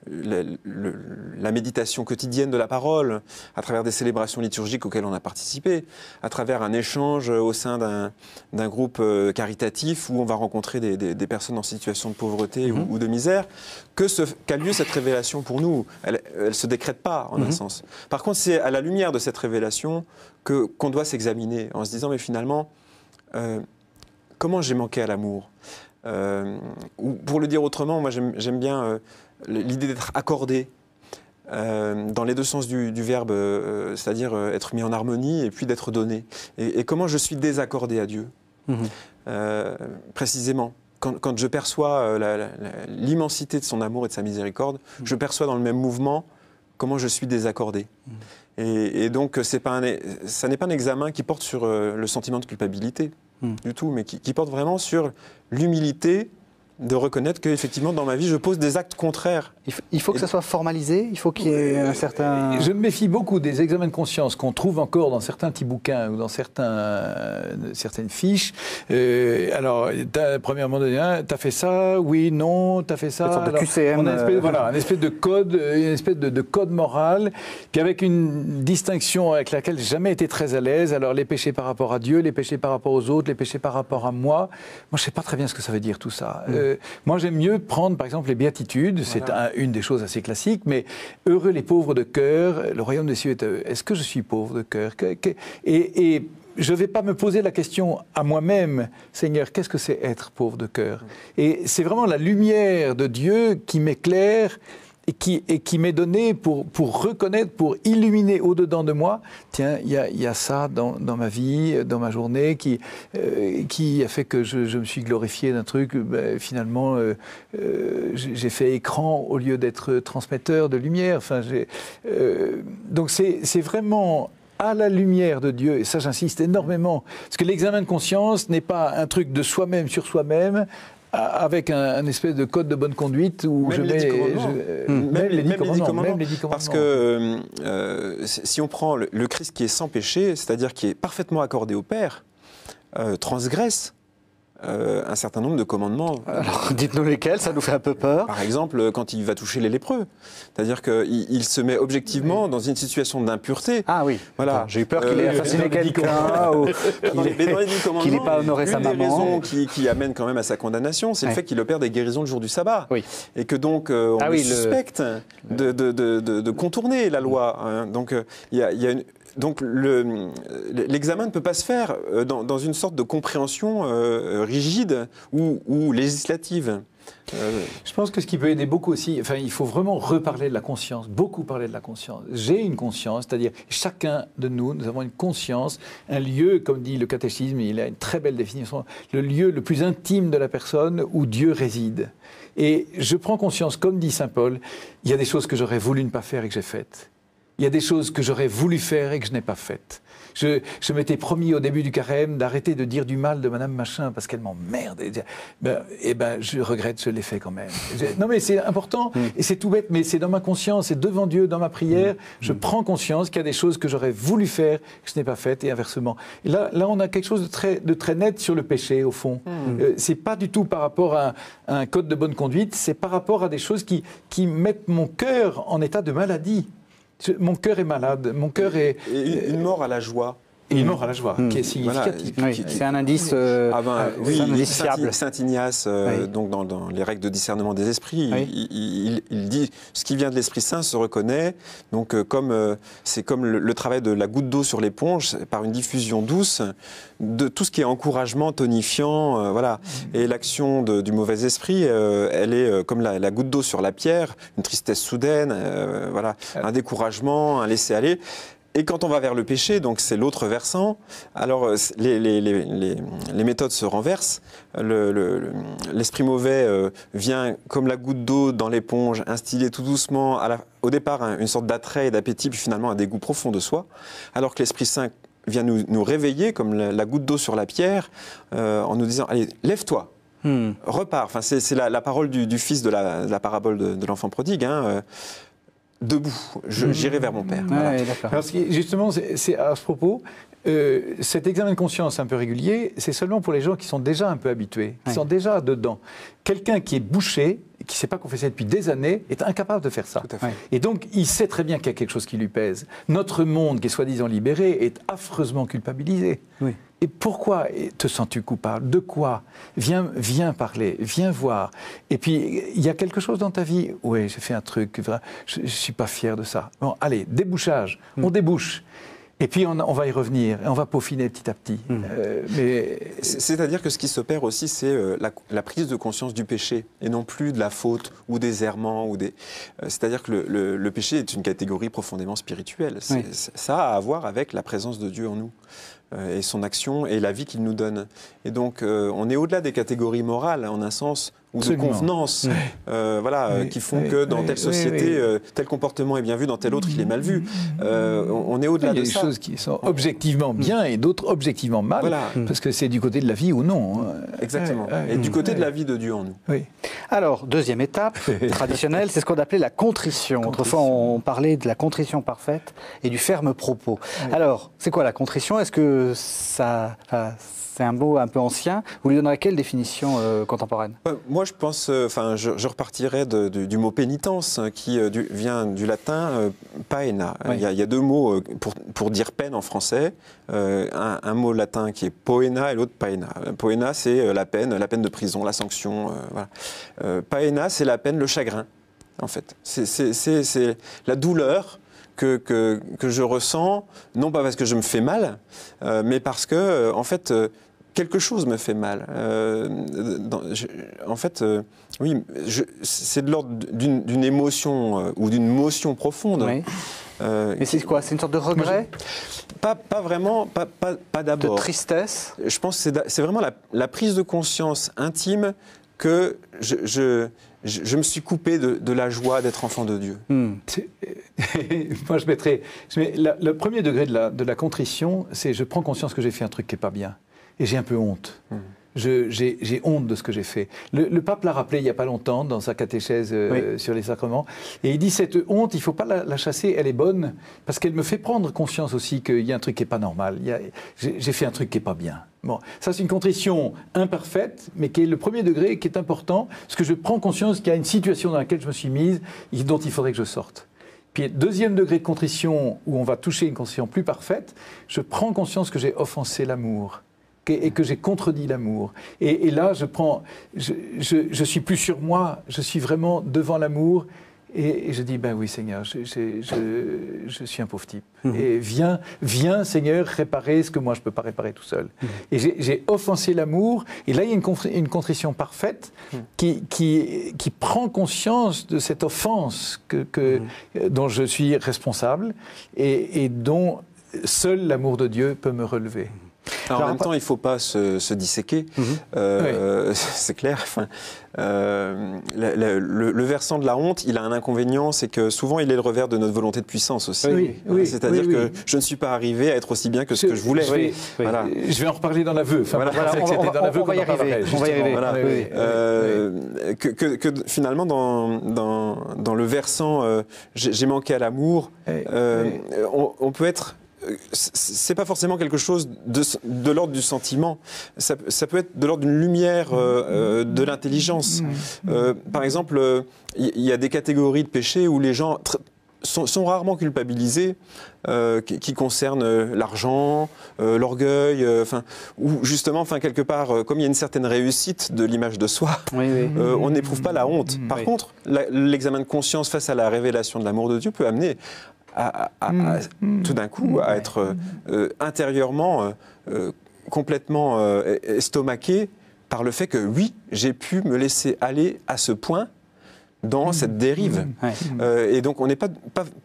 la méditation quotidienne de la parole, à travers des célébrations liturgiques auxquelles on a participé, à travers un échange au sein d'un groupe caritatif où on va rencontrer des personnes en situation de pauvreté ou de misère, qu'a lieu cette révélation pour nous. Elle ne se décrète pas, en un sens. Par contre, c'est à la lumière de cette révélation qu'on doit s'examiner, en se disant, mais finalement, comment j'ai manqué à l'amour ? Ou pour le dire autrement, moi j'aime bien l'idée d'être accordé dans les deux sens du verbe, c'est-à-dire être mis en harmonie et puis d'être donné. Et comment je suis désaccordé à Dieu, précisément. Quand je perçois l'immensité de son amour et de sa miséricorde, je perçois dans le même mouvement comment je suis désaccordé. Et donc ça n'est pas un examen qui porte sur le sentiment de culpabilité. Du tout, mais qui porte vraiment sur l'humilité de reconnaître qu'effectivement, dans ma vie, je pose des actes contraires. Il faut que ça soit formalisé, il faut qu'il y ait un certain... Je me méfie beaucoup des examens de conscience qu'on trouve encore dans certains petits bouquins ou dans certaines fiches. Alors, premièrement, t'as fait ça, oui, non, t'as fait ça. Une sorte de QCM. Voilà, une espèce de code, de code moral, puis avec une distinction avec laquelle j'ai jamais été très à l'aise. Alors, les péchés par rapport à Dieu, les péchés par rapport aux autres, les péchés par rapport à moi. Moi, je sais pas très bien ce que ça veut dire tout ça. Moi, j'aime mieux prendre, par exemple, les béatitudes. C'est une des choses assez classiques, mais heureux les pauvres de cœur, le royaume des cieux est à eux. Est-ce que je suis pauvre de cœur ? Et je ne vais pas me poser la question à moi-même, Seigneur, qu'est-ce que c'est être pauvre de cœur ? Et c'est vraiment la lumière de Dieu qui m'éclaire et qui m'est donnée pour reconnaître, pour illuminer au-dedans de moi, tiens, il y a ça dans ma vie, dans ma journée, qui a fait que je me suis glorifié d'un truc, finalement, j'ai fait écran au lieu d'être transmetteur de lumière. Enfin, donc c'est vraiment... à la lumière de Dieu, et ça j'insiste énormément, parce que l'examen de conscience n'est pas un truc de soi-même sur soi-même, avec un espèce de code de bonne conduite où même les dix commandements. Parce que si on prend le Christ qui est sans péché, c'est-à-dire qui est parfaitement accordé au Père, transgresse un certain nombre de commandements. Alors, dites-nous lesquels, ça nous fait un peu peur. Par exemple, quand il va toucher les lépreux. C'est-à-dire qu'il se met objectivement dans une situation d'impureté. Ah oui, voilà. J'ai eu peur qu'il ait assassiné quelqu'un ou qu'il n'ait pas honoré sa maman. Une des raisons qui amène quand même à sa condamnation, c'est le fait qu'il opère des guérisons le jour du sabbat. Oui. Et que donc on le suspecte de contourner la loi. Hein. Donc il y a une... Donc l'examen ne peut pas se faire dans une sorte de compréhension rigide ou législative. Je pense que ce qui peut aider beaucoup aussi, enfin, il faut vraiment reparler de la conscience, beaucoup parler de la conscience. J'ai une conscience, c'est-à-dire chacun de nous avons une conscience, un lieu, comme dit le catéchisme, il a une très belle définition, le lieu le plus intime de la personne où Dieu réside. Et je prends conscience, comme dit saint Paul, il y a des choses que j'aurais voulu ne pas faire et que j'ai faites. Il y a des choses que j'aurais voulu faire et que je n'ai pas faites. Je m'étais promis au début du carême d'arrêter de dire du mal de Madame Machin parce qu'elle m'emmerde. Je regrette, je l'ai fait quand même. Non mais c'est important et c'est tout bête, mais c'est dans ma conscience, c'est devant Dieu, dans ma prière, je prends conscience qu'il y a des choses que j'aurais voulu faire, que je n'ai pas faites et inversement. Et là, on a quelque chose de très net sur le péché au fond. C'est pas du tout par rapport à un code de bonne conduite, c'est par rapport à des choses qui mettent mon cœur en état de maladie. Mon cœur est malade, mon cœur est... Et une mort à la joie. Et une mort à la joie, qui est significative. Voilà, c'est un indice, fiable. Saint Ignace, donc dans les règles de discernement des esprits, il dit ce qui vient de l'Esprit Saint se reconnaît. Donc c'est comme le travail de la goutte d'eau sur l'éponge, par une diffusion douce de tout ce qui est encouragement, tonifiant, voilà. Et l'action du mauvais esprit, elle est comme la goutte d'eau sur la pierre, une tristesse soudaine, voilà, un découragement, un laisser-aller. Et quand on va vers le péché, donc c'est l'autre versant, alors les méthodes se renversent. L'esprit mauvais vient comme la goutte d'eau dans l'éponge, instiller tout doucement, au départ une sorte d'attrait et d'appétit, puis finalement un dégoût profond de soi, alors que l'Esprit Saint vient nous réveiller comme la goutte d'eau sur la pierre, en nous disant « Allez, lève-toi ». Repars. Enfin, c'est la parole du fils de la parabole de l'enfant prodigue. Debout, j'irai vers mon Père. Voilà. Parce que justement, c'est à ce propos, cet examen de conscience un peu régulier, c'est seulement pour les gens qui sont déjà un peu habitués, qui sont déjà dedans. Quelqu'un qui est bouché, qui ne s'est pas confessé depuis des années, est incapable de faire ça. Tout à fait. Et donc, il sait très bien qu'il y a quelque chose qui lui pèse. Notre monde, qui est soi-disant libéré, est affreusement culpabilisé. Oui. Et pourquoi te sens-tu coupable? De quoi? Viens parler, viens voir. Et puis, il y a quelque chose dans ta vie. Oui, j'ai fait un truc, je ne suis pas fier de ça. Bon, allez, débouchage, on débouche. Et puis on va y revenir, et on va peaufiner petit à petit. C'est-à-dire que ce qui s'opère aussi, c'est la prise de conscience du péché, et non plus de la faute, ou des errements, c'est-à-dire que le péché est une catégorie profondément spirituelle. Ça a à voir avec la présence de Dieu en nous, et son action, et la vie qu'il nous donne. Et donc, on est au-delà des catégories morales, en un sens, ou de convenances, qui font que dans telle société, tel comportement est bien vu, dans telle autre, il est mal vu. On est au-delà de ça. Il y a des choses qui sont objectivement bien et d'autres objectivement mal, parce que c'est du côté de la vie ou non. Exactement. Et du côté de la vie de Dieu en nous. Oui. Alors, deuxième étape traditionnelle, c'est ce qu'on appelait la contrition. Autrefois, on parlait de la contrition parfaite et du ferme propos. Oui. Alors, c'est quoi la contrition? Est-ce que c'est un mot un peu ancien? Vous lui donnerez quelle définition contemporaine? Moi, je pense, je repartirais du mot pénitence, qui vient du latin paena. Oui. Il y a deux mots pour dire peine en français. Un mot latin qui est poena et l'autre paena. Poena, c'est la peine de prison, la sanction. Voilà. Paena, c'est la peine, le chagrin, en fait. C'est la douleur que je ressens, non pas parce que je me fais mal, mais parce que, en fait, quelque chose me fait mal. Oui, c'est de l'ordre d'une émotion ou d'une motion profonde. Oui. Mais c'est quoi? C'est une sorte de regret? Pas vraiment, pas d'abord. De tristesse? Je pense que c'est vraiment la prise de conscience intime que je me suis coupé de la joie d'être enfant de Dieu. Moi, je mettrais le premier degré de la contrition, c'est je prends conscience que j'ai fait un truc qui n'est pas bien. Et j'ai un peu honte. J'ai honte de ce que j'ai fait. Le pape l'a rappelé il n'y a pas longtemps dans sa catéchèse sur les sacrements. Et il dit, cette honte, il ne faut pas la chasser, elle est bonne, parce qu'elle me fait prendre conscience aussi qu'il y a un truc qui n'est pas normal. J'ai fait un truc qui n'est pas bien. Bon, ça c'est une contrition imparfaite, mais qui est le premier degré, qui est important, parce que je prends conscience qu'il y a une situation dans laquelle je me suis mise, dont il faudrait que je sorte. Puis deuxième degré de contrition, où on va toucher une contrition plus parfaite, je prends conscience que j'ai offensé l'amour. Et que j'ai contredit l'amour. Et là, je suis plus sur moi, je suis vraiment devant l'amour, et je dis, ben oui Seigneur, je suis un pauvre type. Et viens Seigneur réparer ce que moi je ne peux pas réparer tout seul. Et j'ai offensé l'amour, et là il y a une contrition parfaite qui prend conscience de cette offense dont je suis responsable, et dont seul l'amour de Dieu peut me relever. Alors, en même temps, il ne faut pas se disséquer, c'est clair. Enfin, le versant de la honte, il a un inconvénient, c'est que souvent il est le revers de notre volonté de puissance aussi. C'est-à-dire que je ne suis pas arrivé à être aussi bien que ce que je voulais. Je vais en reparler dans l'aveu. Enfin, on va y arriver. Que finalement, dans le versant j'ai manqué à l'amour, on peut être... C'est pas forcément quelque chose de l'ordre du sentiment. Ça peut être de l'ordre d'une lumière de l'intelligence. Par exemple, il y a des catégories de péchés où les gens sont rarement culpabilisés, qui concernent l'argent, l'orgueil, ou justement, quelque part, comme il y a une certaine réussite de l'image de soi, on n'éprouve pas la honte. Par contre, l'examen de conscience face à la révélation de l'amour de Dieu peut amener tout d'un coup à être intérieurement complètement estomaqué par le fait que oui, j'ai pu me laisser aller à ce point dans cette dérive. Et donc on n'est pas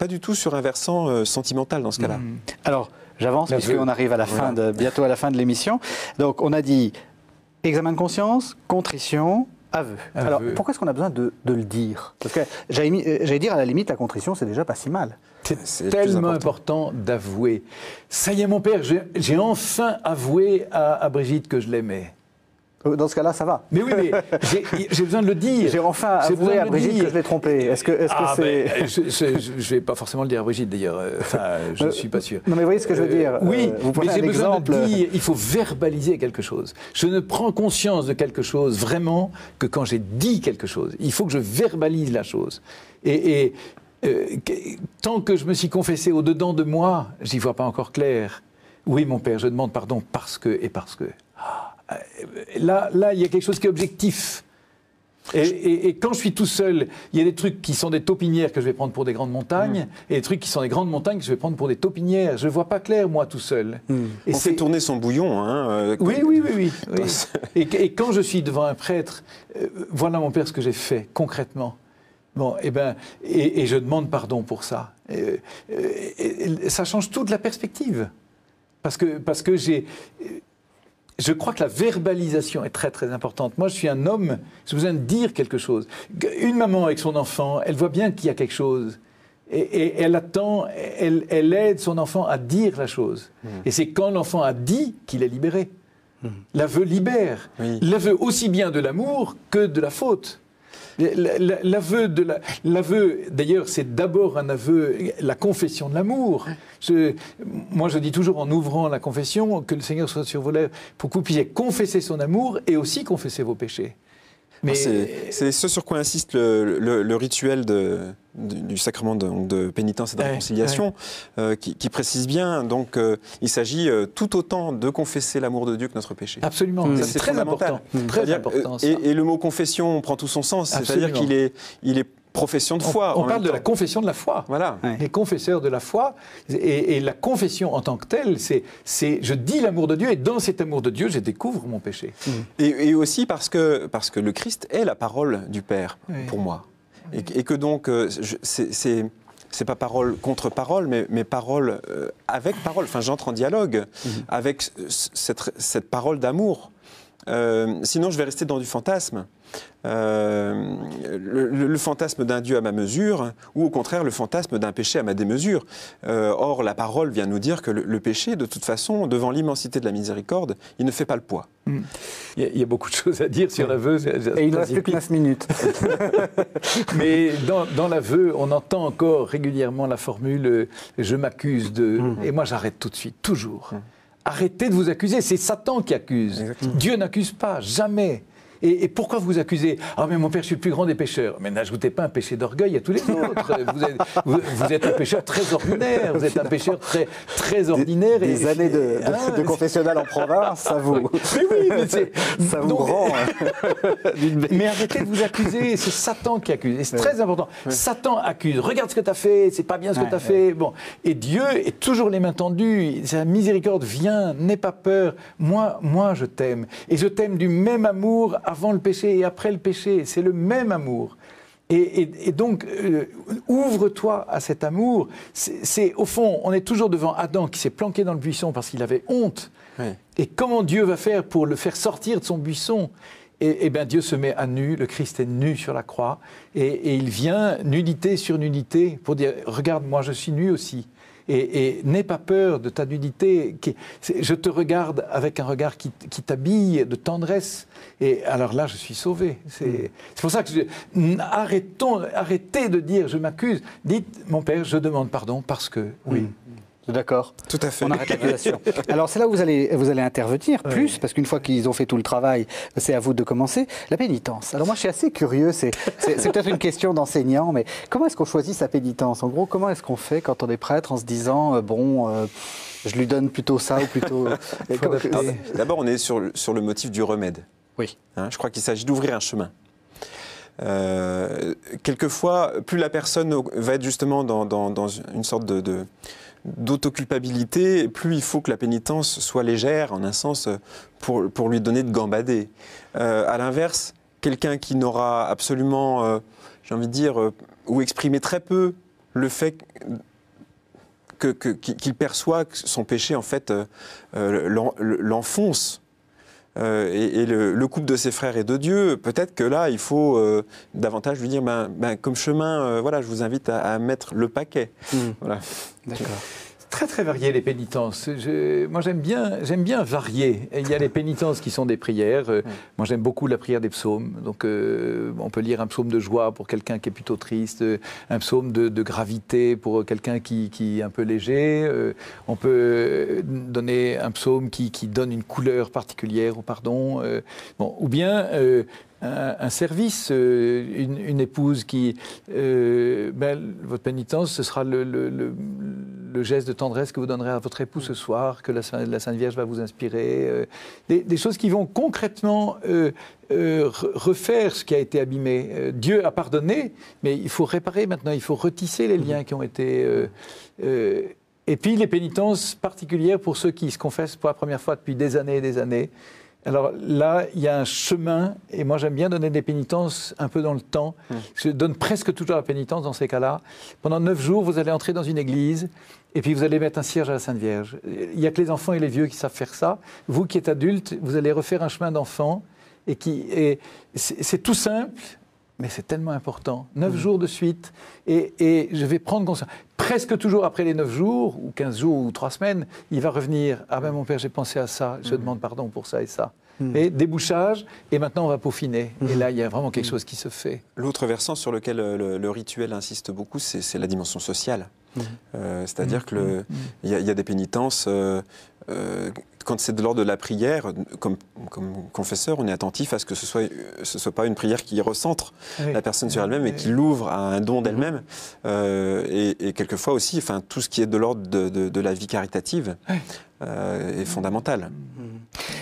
du tout sur un versant sentimental dans ce cas-là. Alors j'avance puisqu'on arrive à la fin bientôt à la fin de l'émission. Donc on a dit examen de conscience, contrition, aveu. Alors pourquoi est-ce qu'on a besoin de le dire? Parce que j'allais dire à la limite la contrition c'est déjà pas si mal. C'est tellement important d'avouer. Ça y est, mon père, j'ai enfin avoué à Brigitte que je l'aimais. Dans ce cas-là, ça va. Mais oui, mais j'ai besoin de le dire. J'ai enfin avoué à Brigitte que je l'ai trompé. Est-ce que c'est... Je ne vais pas forcément le dire à Brigitte, d'ailleurs. Enfin, je ne suis pas sûr. Non, mais vous voyez ce que je veux dire. Oui, mais j'ai besoin de dire, il faut verbaliser quelque chose. Je ne prends conscience de quelque chose vraiment que quand j'ai dit quelque chose. Il faut que je verbalise la chose. Tant que je me suis confessé au-dedans de moi, j'y vois pas encore clair. Oui, mon père, je demande pardon parce que et parce que. Là, il y a quelque chose qui est objectif. Et quand je suis tout seul, il y a des trucs qui sont des taupinières que je vais prendre pour des grandes montagnes, et des trucs qui sont des grandes montagnes que je vais prendre pour des taupinières. Je ne vois pas clair, moi, tout seul. On fait tourner son bouillon. Hein, oui. Et quand je suis devant un prêtre, voilà, mon père, ce que j'ai fait, concrètement. Bon, et je demande pardon pour ça. Ça change toute la perspective. Parce que je crois que la verbalisation est très très importante. Moi, je suis un homme, j'ai besoin de dire quelque chose. Une maman avec son enfant, elle voit bien qu'il y a quelque chose. Et elle attend, elle aide son enfant à dire la chose. Et c'est quand l'enfant a dit qu'il est libéré. L'aveu libère. L'aveu aussi bien de l'amour que de la faute. L'aveu, d'ailleurs, c'est d'abord un aveu, la confession de l'amour. Moi, je dis toujours en ouvrant la confession que le Seigneur soit sur vos lèvres pour que vous puissiez confesser son amour et aussi confesser vos péchés. Mais c'est ce sur quoi insiste le rituel du sacrement de pénitence et de réconciliation, qui précise bien. Donc, il s'agit tout autant de confesser l'amour de Dieu que notre péché. Absolument, c'est très important. Très important ça. Et le mot confession prend tout son sens. C'est-à-dire qu'il est profession de foi. On parle de la confession de la foi. Voilà. Les confesseurs de la foi. Et la confession en tant que telle, c'est je dis l'amour de Dieu et dans cet amour de Dieu, je découvre mon péché. Et aussi parce que le Christ est la parole du Père pour moi. Et que donc, c'est pas parole contre parole, mais parole avec parole. Enfin, j'entre en dialogue avec cette parole d'amour. Sinon, je vais rester dans du fantasme. Le fantasme d'un Dieu à ma mesure, ou au contraire le fantasme d'un péché à ma démesure. Or, la parole vient nous dire que le péché, de toute façon, devant l'immensité de la miséricorde, il ne fait pas le poids. Il y a beaucoup de choses à dire sur l'aveu. Et il ne reste plus que 9 minutes. Mais dans l'aveu, on entend encore régulièrement la formule « je m'accuse de… » Et moi, j'arrête tout de suite, toujours. Arrêtez de vous accuser, c'est Satan qui accuse. Exactement. Dieu n'accuse pas, jamais. Et pourquoi vous accusez? Ah, mais mon père, je suis le plus grand des pécheurs. Mais n'ajoutez pas un péché d'orgueil à tous les autres. Vous êtes un pécheur très ordinaire. Vous êtes un pécheur très ordinaire. Des années de confessionnal en province, ça vous... Mais oui, mais ça vous rend... Mais arrêtez de vous accuser. C'est Satan qui accuse. Et c'est très important. Satan accuse. Regarde ce que tu as fait. C'est pas bien ce que tu as fait. Bon. Et Dieu est toujours les mains tendues. Sa miséricorde vient. N'aie pas peur. Moi, je t'aime. Et je t'aime du même amour avant le péché et après le péché. C'est le même amour. Et donc, ouvre-toi à cet amour. Au fond, on est toujours devant Adam qui s'est planqué dans le buisson parce qu'il avait honte. Oui. Et comment Dieu va faire pour le faire sortir de son buisson ? Et bien Dieu se met à nu, le Christ est nu sur la croix, et il vient, nudité sur nudité, pour dire, regarde, moi je suis nu aussi. Et n'aie pas peur de ta nudité. Je te regarde avec un regard qui t'habille de tendresse. Et alors là, je suis sauvé. C'est pour ça que arrêtez de dire je m'accuse. Dites, mon Père, je demande pardon parce que oui. D'accord. Tout à fait. On arrête l'accusation. Alors c'est là où vous allez intervenir plus, parce qu'une fois qu'ils ont fait tout le travail, c'est à vous de commencer. La pénitence. Alors moi je suis assez curieux, c'est peut-être une question d'enseignant, mais comment est-ce qu'on choisit sa pénitence ? En gros, comment est-ce qu'on fait quand on est prêtre en se disant, je lui donne plutôt ça ou plutôt... D'abord on est sur le motif du remède. Oui. Je crois qu'il s'agit d'ouvrir un chemin. Quelquefois, plus la personne va être justement dans une sorte d'autoculpabilité, plus il faut que la pénitence soit légère, en un sens, pour lui donner de gambader. À l'inverse, quelqu'un qui n'aura absolument, j'ai envie de dire, ou exprimer très peu le fait qu'il perçoit que son péché, en fait, l'enfonce. Et le couple de ses frères et de Dieu, peut-être que là, il faut davantage lui dire, comme chemin, voilà, je vous invite à mettre le paquet. Voilà. D'accord. Très très variées les pénitences. Moi j'aime bien varier. Il y a les pénitences qui sont des prières. Moi j'aime beaucoup la prière des psaumes. Donc on peut lire un psaume de joie pour quelqu'un qui est plutôt triste, un psaume de gravité pour quelqu'un qui est un peu léger. On peut donner un psaume qui donne une couleur particulière au pardon. Ou bien un service, une épouse qui... votre pénitence, ce sera le geste de tendresse que vous donnerez à votre époux ce soir, que la Sainte Vierge va vous inspirer. Des choses qui vont concrètement refaire ce qui a été abîmé. Dieu a pardonné, mais il faut réparer maintenant, il faut retisser les liens qui ont été... et puis les pénitences particulières pour ceux qui se confessent pour la première fois depuis des années et des années. Alors là, il y a un chemin, et moi j'aime bien donner des pénitences un peu dans le temps. Je donne presque toujours la pénitence dans ces cas-là. Pendant 9 jours, vous allez entrer dans une église, et puis vous allez mettre un cierge à la Sainte Vierge. Il n'y a que les enfants et les vieux qui savent faire ça. Vous qui êtes adultes, vous allez refaire un chemin d'enfant, et c'est tout simple, mais c'est tellement important. 9 jours de suite, et je vais prendre conscience. Presque toujours après les 9 jours, ou 15 jours, ou 3 semaines, il va revenir. Ah ben mon Père, j'ai pensé à ça, je demande pardon pour ça et ça. Et débouchage, et maintenant on va peaufiner. Et là, il y a vraiment quelque chose qui se fait. L'autre versant sur lequel le rituel insiste beaucoup, c'est la dimension sociale. C'est-à-dire qu'il y a des pénitences... quand c'est de l'ordre de la prière, comme confesseur, on est attentif à ce que ce soit pas une prière qui recentre la personne sur elle-même et qui l'ouvre à un don d'elle-même. Et quelquefois aussi, enfin, tout ce qui est de l'ordre de la vie caritative est fondamental.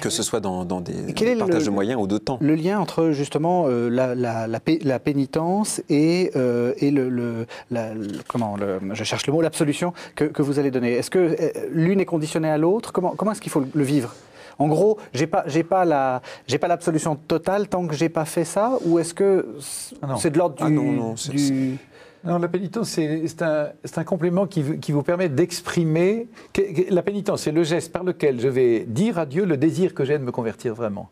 Que ce soit dans des partages de moyens ou de temps. Le lien entre justement la pénitence et je cherche le mot, l'absolution que vous allez donner. Est-ce que l'une est conditionnée à l'autre ? Comment est-ce qu'il faut le vivre ? En gros, j'ai pas l'absolution totale tant que j'ai pas fait ça, ou est-ce que c'est de l'ordre du... Non, la pénitence, c'est un complément qui vous permet d'exprimer... La pénitence, c'est le geste par lequel je vais dire à Dieu le désir que j'ai de me convertir vraiment.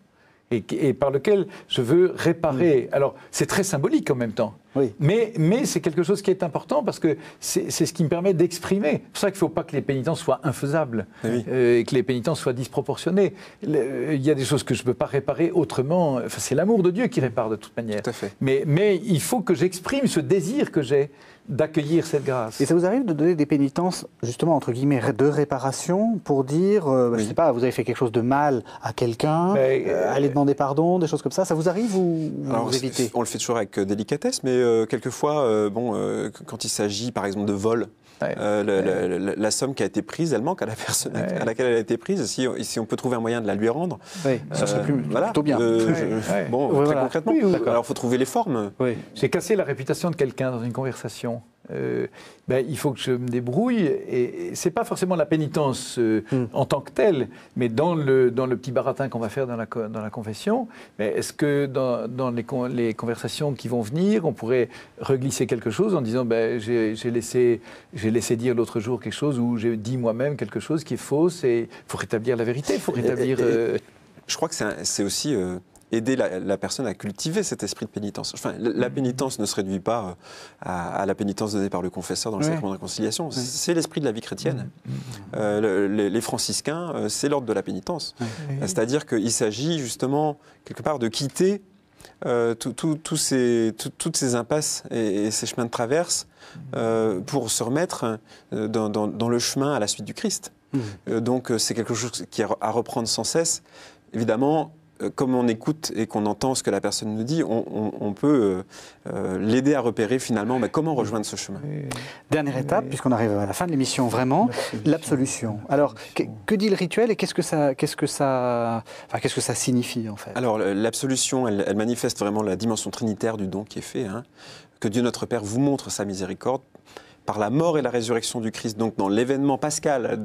Et par lequel je veux réparer. Alors, c'est très symbolique en même temps. Oui. Mais c'est quelque chose qui est important parce que c'est ce qui me permet d'exprimer. C'est pour ça qu'il ne faut pas que les pénitences soient infaisables et que les pénitences soient disproportionnées. Il y a des choses que je ne peux pas réparer autrement. Enfin, c'est l'amour de Dieu qui répare de toute manière. Tout à fait. Mais il faut que j'exprime ce désir que j'ai d'accueillir cette grâce. Et ça vous arrive de donner des pénitences, justement, entre guillemets, de réparation, pour dire, je ne sais pas, vous avez fait quelque chose de mal à quelqu'un, aller demander pardon, des choses comme ça. Ça vous arrive ou vous évitez ? On le fait toujours avec délicatesse, mais quelquefois, quand il s'agit, par exemple, de vol, la somme qui a été prise, elle manque à la personne à laquelle elle a été prise. Si on peut trouver un moyen de la lui rendre, ça serait plutôt bien. Très concrètement. Alors, il faut trouver les formes. J'ai cassé la réputation de quelqu'un dans une conversation. il faut que je me débrouille. Et c'est pas forcément la pénitence en tant que telle, mais dans le petit baratin qu'on va faire dans la confession, est-ce que dans les conversations qui vont venir, on pourrait reglisser quelque chose en disant j'ai laissé dire l'autre jour quelque chose, ou j'ai dit moi-même quelque chose qui est fausse, et il faut rétablir la vérité, il faut rétablir... Je crois que c'est aussi aider la personne à cultiver cet esprit de pénitence. Enfin, la pénitence ne se réduit pas à la pénitence donnée par le confesseur dans le sacrement de réconciliation. C'est l'esprit de la vie chrétienne. Les franciscains, c'est l'ordre de la pénitence. C'est-à-dire qu'il s'agit justement, quelque part, de quitter toutes ces impasses et ces chemins de traverse pour se remettre dans le chemin à la suite du Christ. Donc c'est quelque chose qui est à reprendre sans cesse. Évidemment, comme on écoute et qu'on entend ce que la personne nous dit, on peut l'aider à repérer finalement comment rejoindre ce chemin. Dernière étape, puisqu'on arrive à la fin de l'émission, vraiment, l'absolution. Alors, que dit le rituel et qu'est-ce que ça signifie en fait? Alors, l'absolution, elle manifeste vraiment la dimension trinitaire du don qui est fait. Que Dieu notre Père vous montre sa miséricorde par la mort et la résurrection du Christ, donc dans l'événement pascal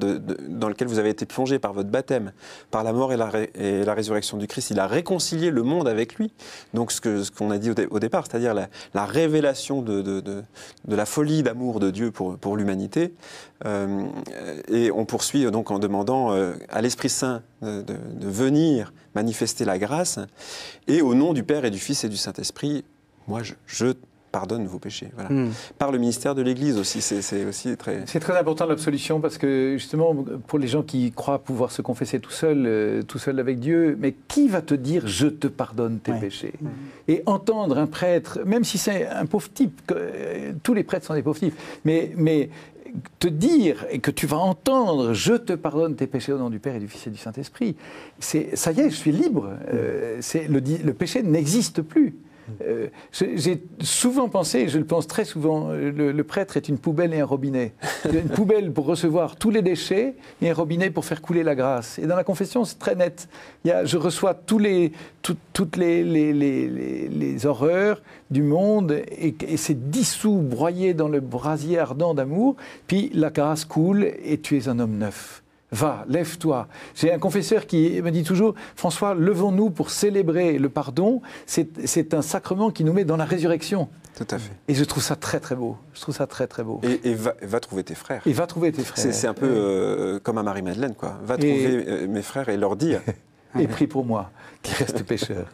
dans lequel vous avez été plongé par votre baptême, par la mort et la résurrection du Christ, il a réconcilié le monde avec lui. Donc ce qu'on a dit au départ, c'est-à-dire la révélation de la folie d'amour de Dieu pour l'humanité. Et on poursuit donc en demandant à l'Esprit Saint de venir manifester la grâce. Et au nom du Père et du Fils et du Saint-Esprit, moi je pardonne vos péchés. Voilà. Par le ministère de l'Église aussi, c'est aussi très... C'est très important l'absolution, parce que justement, pour les gens qui croient pouvoir se confesser tout seul avec Dieu, mais qui va te dire « je te pardonne tes péchés » Et entendre un prêtre, même si c'est un pauvre type, tous les prêtres sont des pauvres types, mais te dire et que tu vas entendre « je te pardonne tes péchés au nom du Père et du Fils et du Saint-Esprit », ça y est, je suis libre. Le péché n'existe plus. J'ai souvent pensé, je le pense très souvent, le prêtre est une poubelle et un robinet. Une poubelle pour recevoir tous les déchets et un robinet pour faire couler la grâce. Et dans la confession, c'est très net. Je reçois toutes les horreurs du monde et c'est dissous, broyé dans le brasier ardent d'amour. Puis la grâce coule et tu es un homme neuf. Va, lève-toi. J'ai un confesseur qui me dit toujours, François, levons-nous pour célébrer le pardon. C'est un sacrement qui nous met dans la résurrection. Tout à fait. Et je trouve ça très très beau. Je trouve ça très très beau. Et va trouver tes frères. Et va trouver tes frères. C'est un peu comme à Marie-Madeleine, quoi. Va trouver mes frères et leur dire. Et prie pour moi, qui reste pécheur.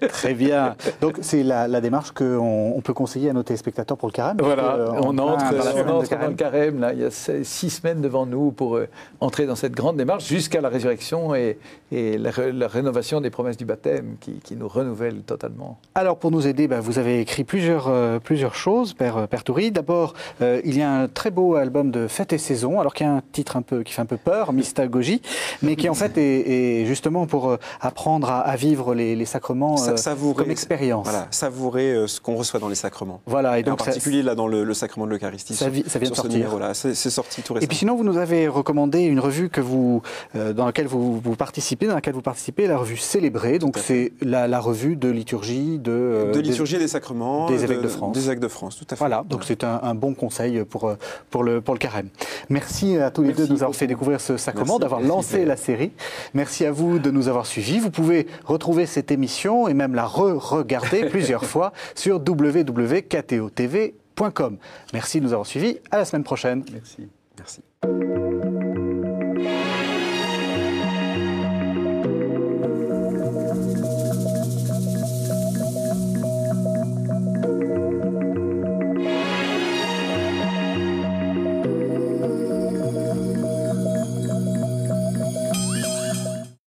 Très bien. Donc c'est la démarche qu'on peut conseiller à nos téléspectateurs pour le carême. Voilà, on entre dans le carême. Là, il y a 6 semaines devant nous pour entrer dans cette grande démarche jusqu'à la résurrection et la rénovation des promesses du baptême qui nous renouvelle totalement. Alors pour nous aider, vous avez écrit plusieurs choses, Père Toury. D'abord, il y a un très beau album de Fêtes et Saisons, alors qu'il y a un titre qui fait un peu peur, Mystagogie, mais qui en fait est justement pour apprendre à vivre les sacrements comme expérience. Voilà, savourer ce qu'on reçoit dans les sacrements. Voilà, et donc en particulier là dans le sacrement de l'Eucharistie. Ça vient de sortir. C'est sorti tout récemment. Et puis sinon, vous nous avez recommandé une revue dans laquelle vous participez, la revue Célébrer. Donc c'est la revue de liturgie de liturgie et des sacrements des évêques de France. Des évêques de France, tout à fait. Voilà, donc c'est un bon conseil pour le carême. Merci à tous les deux de nous avoir fait découvrir ce sacrement, d'avoir lancé la série. Merci à vous de nous avoir suivis. Vous pouvez retrouver cette émission et même la re-regarder plusieurs fois sur www.ktotv.com. Merci de nous avoir suivis. À la semaine prochaine. Merci. Merci.